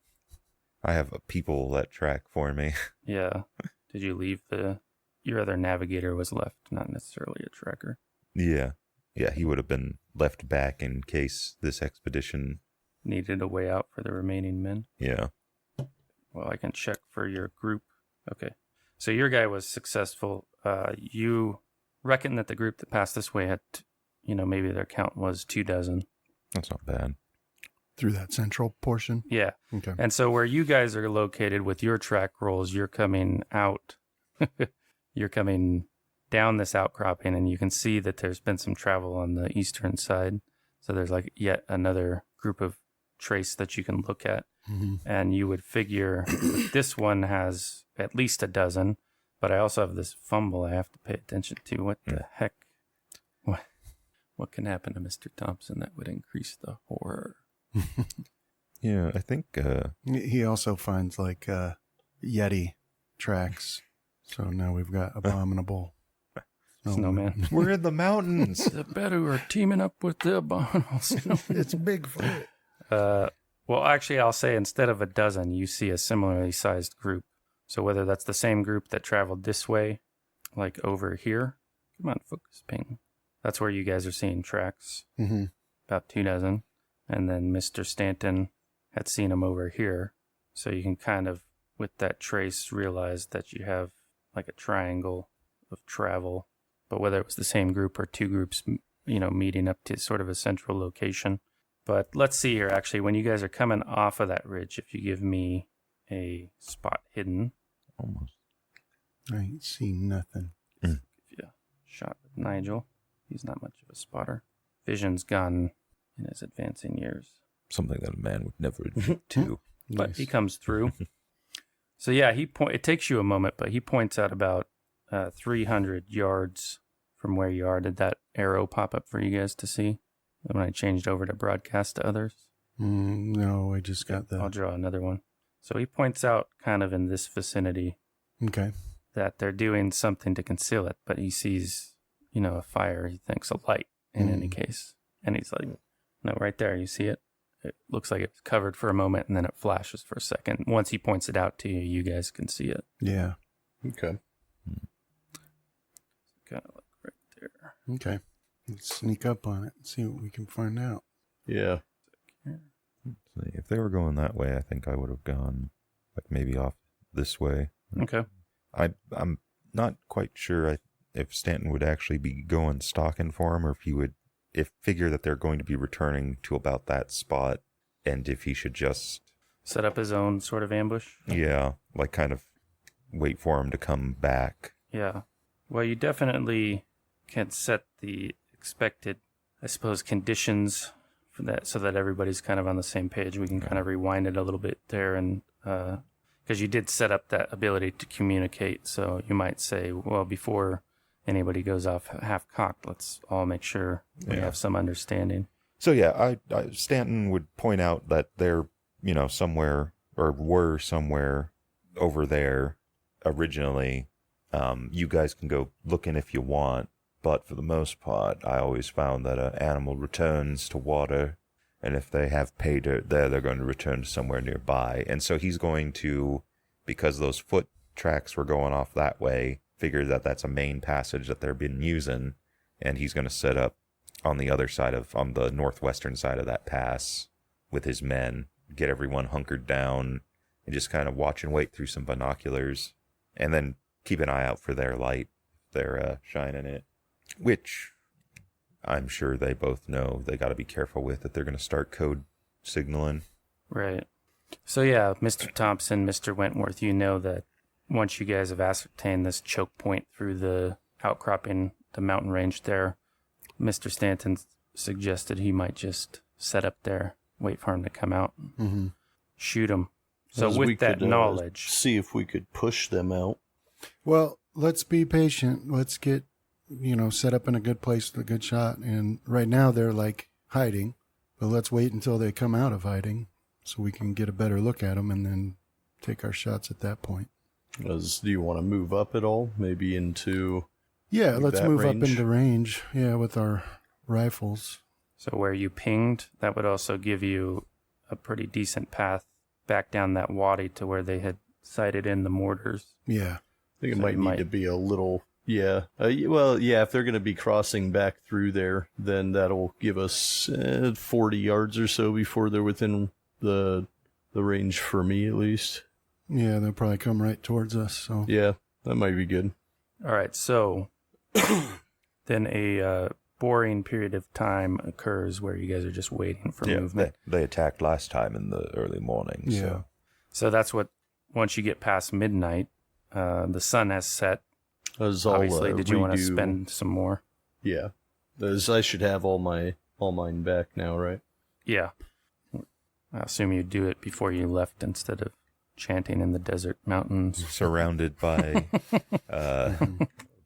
I have people that track for me. Yeah. Did you leave your other navigator was left, not necessarily a tracker? Yeah. Yeah, he would have been left back in case this expedition needed a way out for the remaining men. Yeah. Well, I can check for your group. Okay. So your guy was successful. You reckon that the group that passed this way had, maybe their count was 24. That's not bad. Through that central portion? Yeah. Okay. And so where you guys are located with your track rolls, you're coming out. You're coming down this outcropping, and you can see that there's been some travel on the eastern side. So there's like yet another group of trace that you can look at. Mm-hmm. And you would figure this one has at least a dozen, but I also have this fumble I have to pay attention to. What the heck? What can happen to Mr. Thompson that would increase the horror? Yeah, I think he also finds like Yeti tracks. So now we've got abominable snowman. We're in the mountains. The better are teaming up with the abominable snowman. It's Bigfoot. Well, actually, I'll say instead of a dozen, you see a similarly sized group. So whether that's the same group that traveled this way, like over here. Come on, focus, ping. That's where you guys are seeing tracks. Mm-hmm. About 24. And then Mr. Stanton had seen them over here. So you can kind of, with that trace, realize that you have like a triangle of travel. But whether it was the same group or two groups, meeting up to sort of a central location. But let's see here, actually, when you guys are coming off of that ridge, if you give me a spot hidden. Almost. I ain't seen nothing. Give you a shot with Nigel. He's not much of a spotter. Vision's gone in his advancing years. Something that a man would never admit to. But Nice. he comes through. So yeah, it takes you a moment, but he points out about 300 yards from where you are. Did that arrow pop up for you guys to see when I changed over to broadcast to others? No, I just got that. I'll draw another one. So he points out kind of in this vicinity Okay. that they're doing something to conceal it, but he sees, a fire. He thinks a light in any case. And he's like, no, right there, you see it? It looks like it's covered for a moment, and then it flashes for a second. Once he points it out to you, you guys can see it. Yeah. Okay. Kind of like right there. Okay. Let's sneak up on it and see what we can find out. Yeah. If they were going that way, I think I would have gone like maybe off this way. Okay. I'm not quite sure if Stanton would actually be going stalking for him, or if figure that they're going to be returning to about that spot, and if he should just Set up his own sort of ambush? Yeah, like kind of wait for him to come back. Yeah. Well, you definitely can set the expected, I suppose, conditions for that, so that everybody's kind of on the same page. We can kind of rewind it a little bit there, and because you did set up that ability to communicate, so you might say, well, before anybody goes off half-cocked, let's all make sure we have some understanding. So yeah, Stanton would point out that they're, somewhere, or were somewhere over there originally. You guys can go looking if you want, but for the most part, I always found that an animal returns to water, and if they have pay dirt there, they're going to return to somewhere nearby. And so he's going to, because those foot tracks were going off that way, figure that that's a main passage that they've been using, and he's going to set up on the northwestern side of that pass with his men, get everyone hunkered down, and just kind of watch and wait through some binoculars, and then keep an eye out for their light. They're shining it, which I'm sure they both know they got to be careful with if they're going to start code signaling. Right. So yeah, Mr. Thompson, Mr. Wentworth, you know that once you guys have ascertained this choke point through the outcropping, the mountain range there, Mr. Stanton suggested he might just set up there, wait for him to come out, shoot him. So As with that knowledge, see if we could push them out. Well, let's be patient. Let's get, set up in a good place with a good shot. And right now they're like hiding, but let's wait until they come out of hiding so we can get a better look at them and then take our shots at that point. Do you want to move up at all? Maybe into... Yeah, let's move range? up into range. Yeah, with our rifles. So where you pinged, that would also give you a pretty decent path back down that wadi to where they had sighted in the mortars. Yeah. I think it might need to be a little... Yeah. If they're going to be crossing back through there, then that'll give us 40 yards or so before they're within the range for me, at least. Yeah, they'll probably come right towards us. So yeah, that might be good. All right, so then a boring period of time occurs where you guys are just waiting for movement. They attacked last time in the early morning. Yeah. So that's what, once you get past midnight, the sun has set. Obviously, did you want to spend some more? Yeah. I should have all mine back now, right? Yeah. I assume you do it before you left instead of chanting in the desert mountains. Surrounded by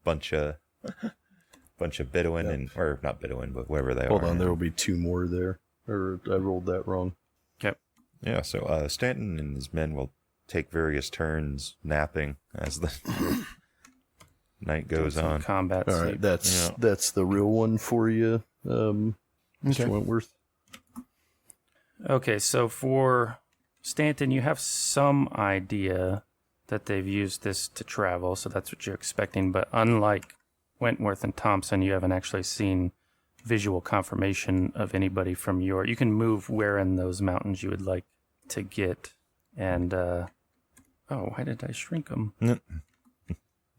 bunch of Bedouin or not Bedouin, but whoever they are. Hold on, there will be 2 more there. Or I rolled that wrong. Yep. Yeah, so Stanton and his men will take various turns napping as the night goes on. Combat All right, that's the real one for you, Mr. Wentworth. Okay, so for Stanton, you have some idea that they've used this to travel, so that's what you're expecting. But unlike Wentworth and Thompson, you haven't actually seen visual confirmation of anybody from your... You can move where in those mountains you would like to get. And, why did I shrink him?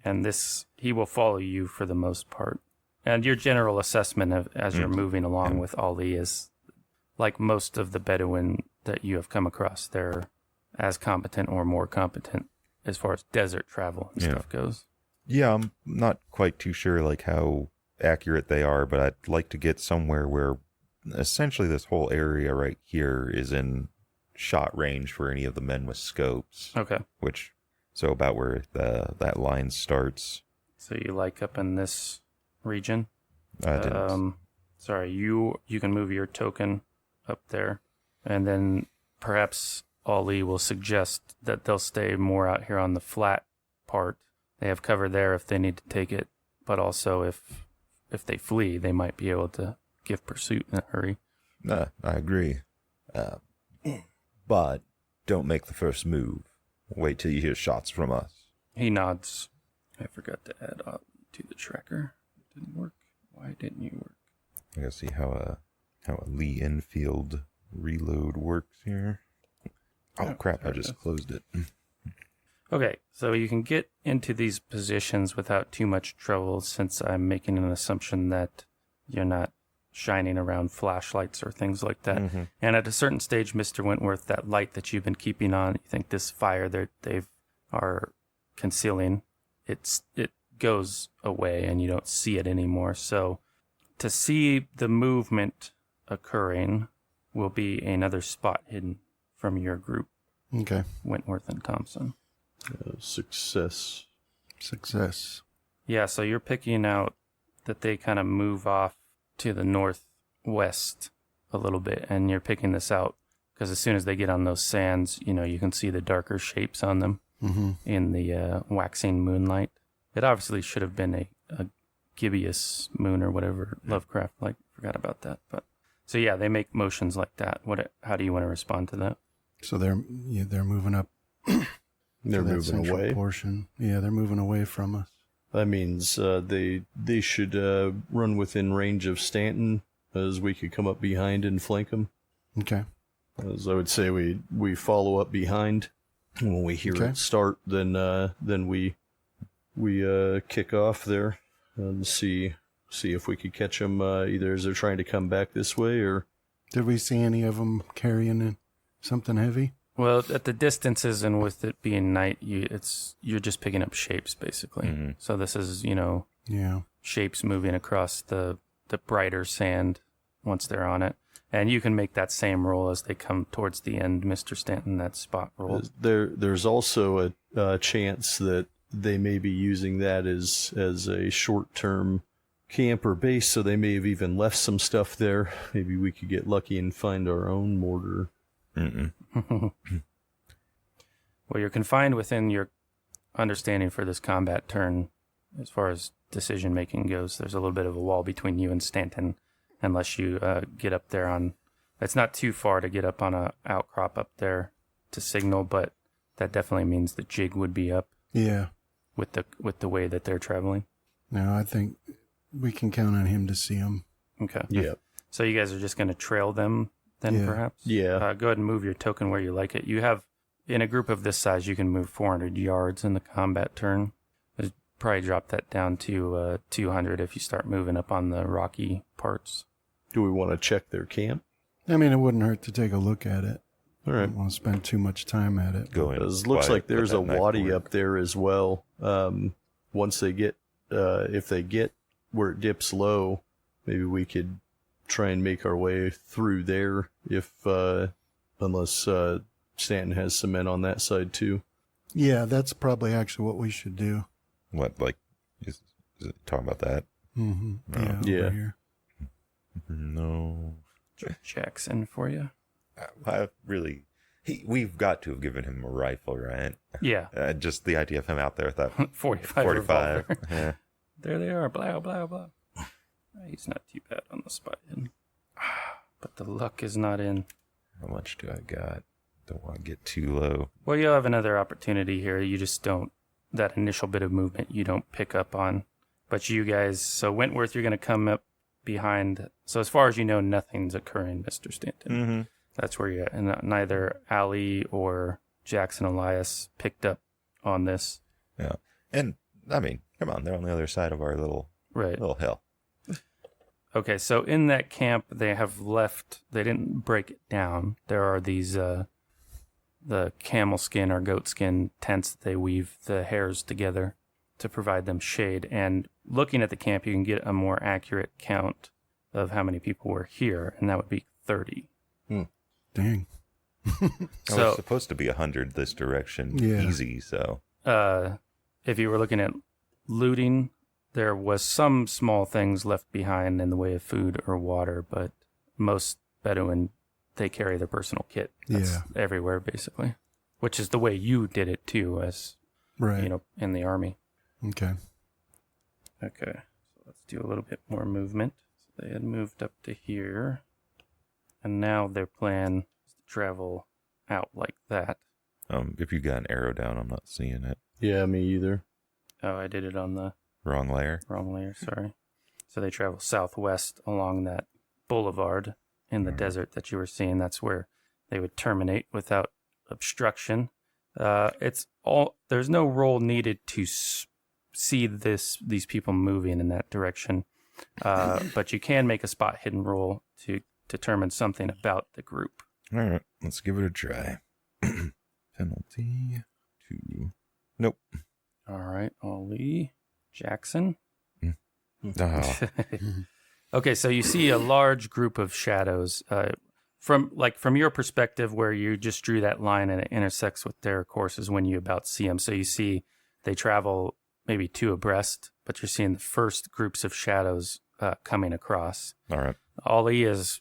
And he will follow you for the most part. And your general assessment as you're moving along with Ali is, like most of the Bedouin that you have come across, they're as competent or more competent as far as desert travel and stuff goes. Yeah, I'm not quite too sure how accurate they are, but I'd like to get somewhere where essentially this whole area right here is in shot range for any of the men with scopes. Okay. So about where that line starts. So you like up in this region? I didn't. Sorry, you can move your token up there, and then perhaps Ali will suggest that they'll stay more out here on the flat part. They have cover there if they need to take it, but also if they flee, they might be able to give pursuit in a hurry. I agree. But don't make the first move. Wait till you hear shots from us. He nods. I forgot to add Ali to the tracker. It didn't work. Why didn't you work? I gotta see how a Lee Enfield reload works here. Oh crap, I just closed it. Okay, so you can get into these positions without too much trouble, since I'm making an assumption that you're not shining around flashlights or things like that. Mm-hmm. And at a certain stage, Mr. Wentworth, that light that you've been keeping on, you think this fire that they are concealing, it goes away and you don't see it anymore. So to see the movement occurring, will be another spot hidden from your group. Okay. Wentworth and Thompson. Success. Yeah, so you're picking out that they kind of move off to the northwest a little bit, and you're picking this out because as soon as they get on those sands, you can see the darker shapes on them in the waxing moonlight. It obviously should have been a gibbous moon or whatever Lovecraft forgot about that. But so yeah, they make motions like that. How do you want to respond to that? So they're moving up. They're moving away. Portion. Yeah, they're moving away from us. That means they should run within range of Stanton, as we could come up behind and flank them. Okay. As I would say, we follow up behind. When we hear it start, then we kick off there and see if we could catch them either as they're trying to come back this way or. Did we see any of them carrying something heavy? Well, at the distances and with it being night, you're just picking up shapes basically. Mm-hmm. So this is shapes moving across the brighter sand once they're on it, and you can make that same roll as they come towards the end, Mr. Stanton. That spot roll. There's also a chance that they may be using that as a short-term camp or base, so they may have even left some stuff there. Maybe we could get lucky and find our own mortar. Well, you're confined within your understanding for this combat turn as far as decision making goes. There's a little bit of a wall between you and Stanton unless you get up there on. It's not too far to get up on a outcrop up there to signal, but that definitely means the jig would be up. Yeah. With the way that they're traveling. No, I think we can count on him to see them. Okay. Yeah. So you guys are just going to trail them then, perhaps? Yeah. Go ahead and move your token where you like it. You have, in a group of this size, you can move 400 yards in the combat turn. I'd probably drop that down to 200 if you start moving up on the rocky parts. Do we want to check their camp? I mean, it wouldn't hurt to take a look at it. All right. I don't want to spend too much time at it. It looks like there's a wadi up there as well. Once they get, if they get where it dips low, maybe we could try and make our way through there unless Stanton has some men on that side too. Yeah, that's probably actually what we should do. What, is it talking about that? Mm-hmm. No. Yeah. Over here. No. Jackson for you. We've got to have given him a rifle, right? Yeah. Just the idea of him out there with that 45. Yeah. There they are. Blah, blah, blah. He's not too bad on the spot. But the luck is not in. How much do I got? Don't want to get too low. Well, you'll have another opportunity here. You just don't, that initial bit of movement you don't pick up on. But you guys, so Wentworth, you're going to come up behind. So as far as you know, nothing's occurring, Mr. Stanton. Mm-hmm. That's where you're at. And neither Allie or Jackson Elias picked up on this. Yeah. And, I mean, come on, they're on the other side of our little hill. Okay, so in that camp, they didn't break it down. There are these, the camel skin or goat skin tents that they weave the hairs together to provide them shade. And looking at the camp, you can get a more accurate count of how many people were here, and that would be 30. Dang. So it's supposed to be 100 this direction, easy, so. If you were looking at looting, there was some small things left behind in the way of food or water, but most Bedouin, they carry their personal kit. That's everywhere, basically. Which is the way you did it, too, as, in the army. Okay. So let's do a little bit more movement. So they had moved up to here. And now their plan is to travel out like that. If you got an arrow down, I'm not seeing it. Yeah, me either. Oh, I did it on the... Wrong layer, sorry. So they travel southwest along that boulevard in the desert that you were seeing. That's where they would terminate without obstruction. There's no roll needed to see these people moving in that direction. But you can make a spot hidden roll to determine something about the group. All right, let's give it a try. Penalty 2. Nope. All right, Ollie. Jackson. Oh. Okay, so you see a large group of shadows. from your perspective, where you just drew that line and it intersects with their courses when you about see them. So you see they travel maybe two abreast, but you're seeing the first groups of shadows coming across. All right. Ollie is,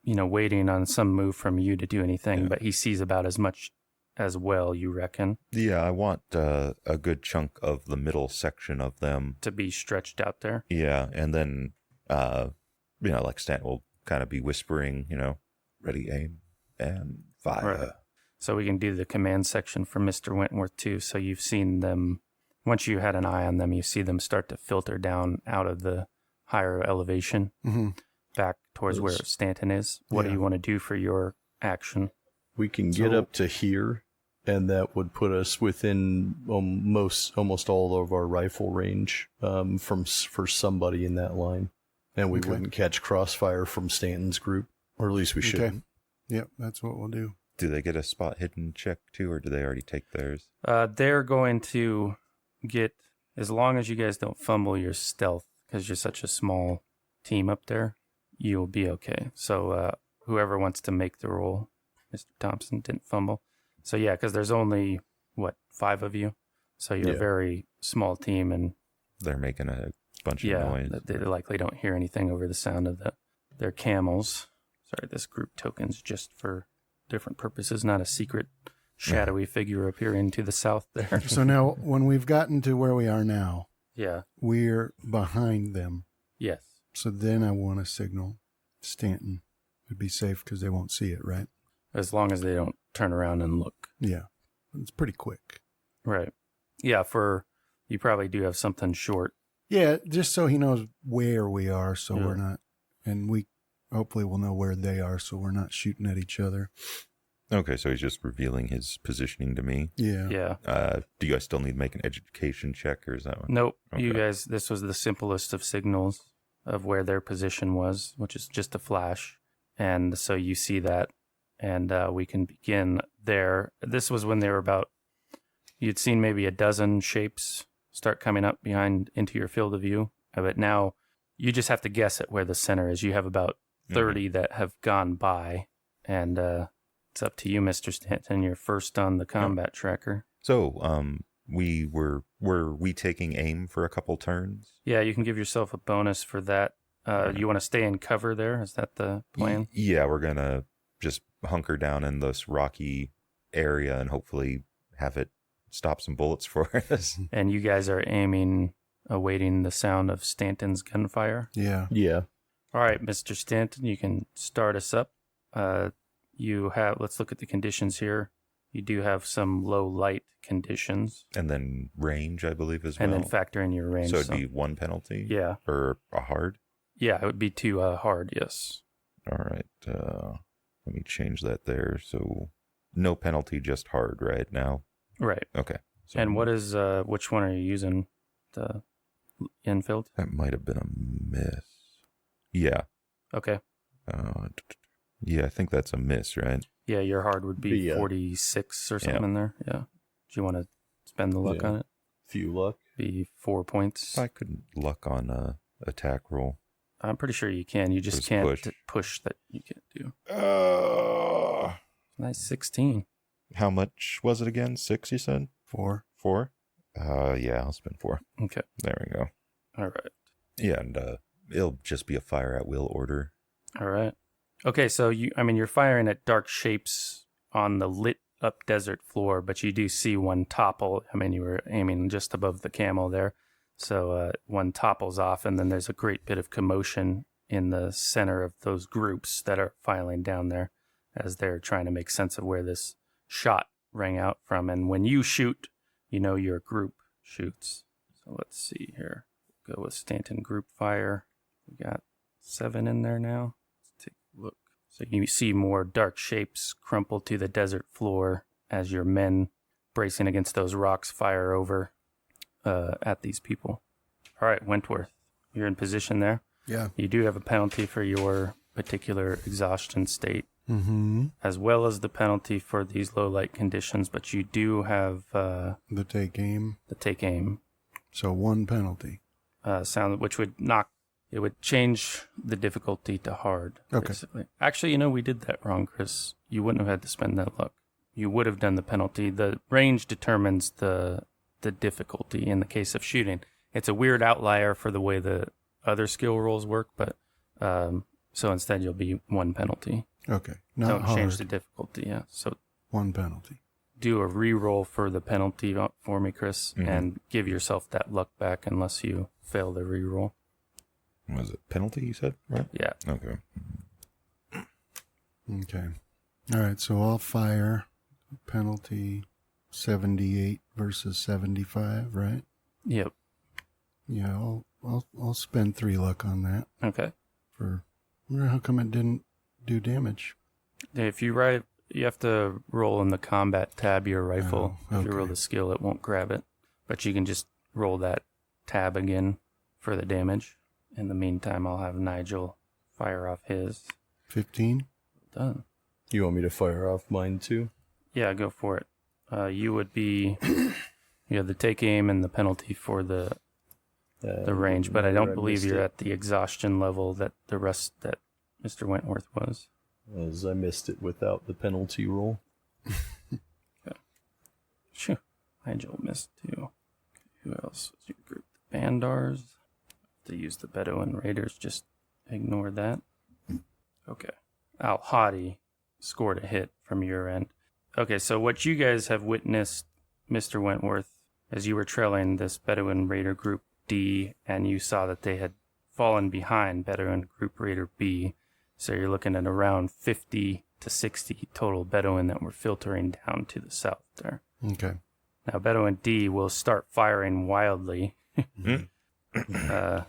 waiting on some move from you to do anything, but he sees about as much as well, you reckon? Yeah, I want a good chunk of the middle section of them to be stretched out there. Yeah, and then, like Stan will kind of be whispering, ready, aim, and fire. Right. So we can do the command section for Mr. Wentworth, too. So you've seen them, once you had an eye on them, you see them start to filter down out of the higher elevation back towards where Stanton is. What do you want to do for your action? We can get up to here, and that would put us within almost all of our rifle range for somebody in that line. And we wouldn't catch crossfire from Stanton's group, or at least we shouldn't. Yep, that's what we'll do. Do they get a spot hidden check too, or do they already take theirs? They're going to get, as long as you guys don't fumble your stealth, because you're such a small team up there, you'll be okay. So whoever wants to make the roll, Mr. Thompson didn't fumble. So yeah, because there's only, 5 of you? So you're a very small team, and they're making a bunch of noise. Yeah, they likely don't hear anything over the sound of their camels. Sorry, this group token's just for different purposes, not a secret shadowy figure appearing to the south there. So now, when we've gotten to where we are now, we're behind them. Yes. So then I want to signal Stanton. It'd be safe because they won't see it, right? As long as they don't turn around and look. Yeah. It's pretty quick. Right. Yeah, you probably do have something short. Yeah, just so he knows where we are, so we're not, and we hopefully will know where they are, so we're not shooting at each other. Okay, so he's just revealing his positioning to me. Yeah. Yeah. Do you guys still need to make an education check, or is that one? Nope. Okay. You guys, this was the simplest of signals of where their position was, which is just a flash. And so you see that, and we can begin there. This was when they were about, you'd seen maybe a dozen shapes start coming up behind into your field of view. But now you just have to guess at where the center is. You have about 30 that have gone by, and it's up to you, Mr. Stanton. You're first on the combat tracker. So, were we taking aim for a couple turns? Yeah, you can give yourself a bonus for that. You want to stay in cover there? Is that the plan? Yeah, we're gonna just hunker down in this rocky area and hopefully have it stop some bullets for us. And you guys are aiming, awaiting the sound of Stanton's gunfire? Yeah. Yeah. All right, Mr. Stanton, you can start us up. Let's look at the conditions here. You do have some low light conditions. And then range, I believe, as well. And then factor in your range. So it'd be 1 penalty? Yeah. Or a hard? Yeah, it would be 2 hard, yes. All right. Let me change that there. So no penalty, just hard right now. Right. Okay. So and which one are you using? The infield? That might have been a miss. Yeah. Okay. Yeah, I think that's a miss, right? Yeah, your hard would be 46 or something in there. Yeah. Do you want to spend the luck on it? Few luck. Be 4 points. I could luck on a attack roll. I'm pretty sure you can. You just can't push that you can't do. Nice 16. How much was it again? 6, you said? 4. 4? Yeah, I'll spend 4. Okay. There we go. All right. Yeah, and it'll just be a fire at will order. All right. Okay, so you're firing at dark shapes on the lit up desert floor, but you do see one topple. You were aiming just above the camel there. So one topples off, and then there's a great bit of commotion in the center of those groups that are filing down there as they're trying to make sense of where this shot rang out from. And when you shoot, your group shoots. So let's see here. Go with Stanton group fire. We got 7 in there now. Let's take a look. So you see more dark shapes crumple to the desert floor as your men bracing against those rocks fire over at these people. All right, Wentworth, you're in position there. Yeah. You do have a penalty for your particular exhaustion state, as well as the penalty for these low light conditions, but you do have the take aim. The take aim. So 1 penalty. Sound which would knock It would change the difficulty to hard, basically. Actually, we did that wrong, Chris. You wouldn't have had to spend that luck. You would have done the penalty. The range determines the difficulty in the case of shooting. It's a weird outlier for the way the other skill rolls work, but so instead you'll be 1 penalty. Okay. Don't change the difficulty, yeah. So 1 penalty. Do a re-roll for the penalty for me, Chris, and give yourself that luck back unless you fail the re-roll. Was it penalty, you said? Right? Yeah. Okay. Okay. All right, so I'll fire penalty 78 versus 75, right? Yep. Yeah, I'll spend 3 luck on that. Okay. I wonder how come it didn't do damage. If you have to roll in the combat tab your rifle. Oh, okay. If you roll the skill, it won't grab it. But you can just roll that tab again for the damage. In the meantime, I'll have Nigel fire off his. 15? Done. You want me to fire off mine too? Yeah, go for it. You would be... You have the take aim and the penalty for the range, but I don't believe you're at the exhaustion level that Mr. Wentworth was. As I missed it without the penalty roll. Okay. Phew. Nigel missed too. Who else was your group? The Bandars. To use the Bedouin Raiders, just ignore that. Okay. Al-Hadi scored a hit from your end. Okay, so what you guys have witnessed, Mr. Wentworth, as you were trailing this Bedouin Raider Group D, and you saw that they had fallen behind Bedouin Group Raider B. So you're looking at around 50 to 60 total Bedouin that were filtering down to the south there. Okay. Now Bedouin D will start firing wildly. Well,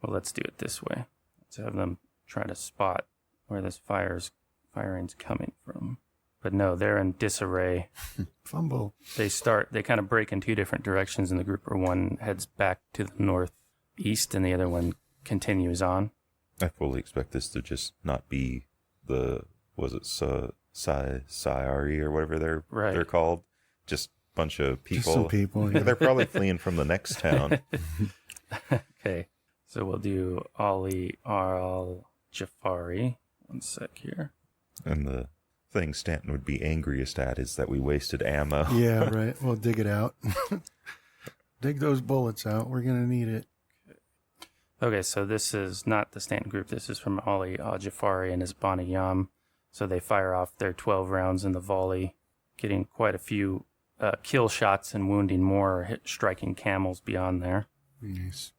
let's do it this way. Let's have them try to spot where this firing's coming from. But no, they're in disarray. Fumble. They kind of break in 2 different directions in the group, where one heads back to the northeast and the other one continues on. I fully expect this to just not be Sayari or whatever they're called. Just a bunch of people. Just some people, yeah. They're probably fleeing from the next town. Okay, so we'll do Ali al-Jafari. 1 sec here. And the thing Stanton would be angriest at is that we wasted ammo. Yeah, right. We'll dig it out. Dig those bullets out. We're going to need it. Okay, so this is not the Stanton group. This is from Ali al-Jafari and his Bani Yam. So they fire off their 12 rounds in the volley, getting quite a few kill shots and wounding more, striking camels beyond there. Nice.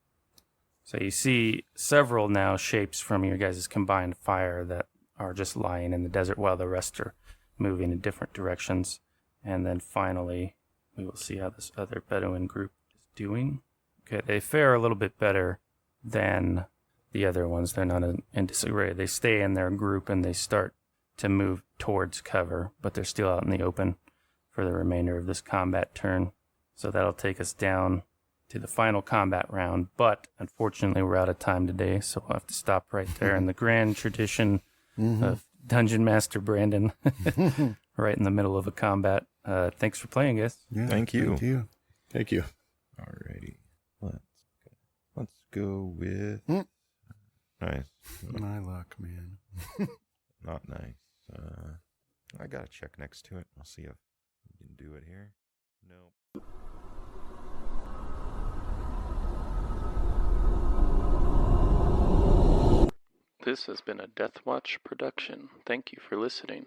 So you see several now shapes from your guys' combined fire that are just lying in the desert while the rest are moving in different directions. And then finally, we will see how this other Bedouin group is doing. Okay, they fare a little bit better than the other ones. They're not in disarray. They stay in their group and they start to move towards cover, but they're still out in the open for the remainder of this combat turn. So that'll take us down to the final combat round, but unfortunately we're out of time today, so we'll have to stop right there in the grand tradition of Dungeon Master Brandon, right in the middle of a combat. Thanks for playing, guys. Yeah, Thank you. Thank you. Alrighty. Let's go with... Nice. My luck, man. Not nice. I gotta check next to it. I'll see if we can do it here. Nope. This has been a Deathwatch production. Thank you for listening.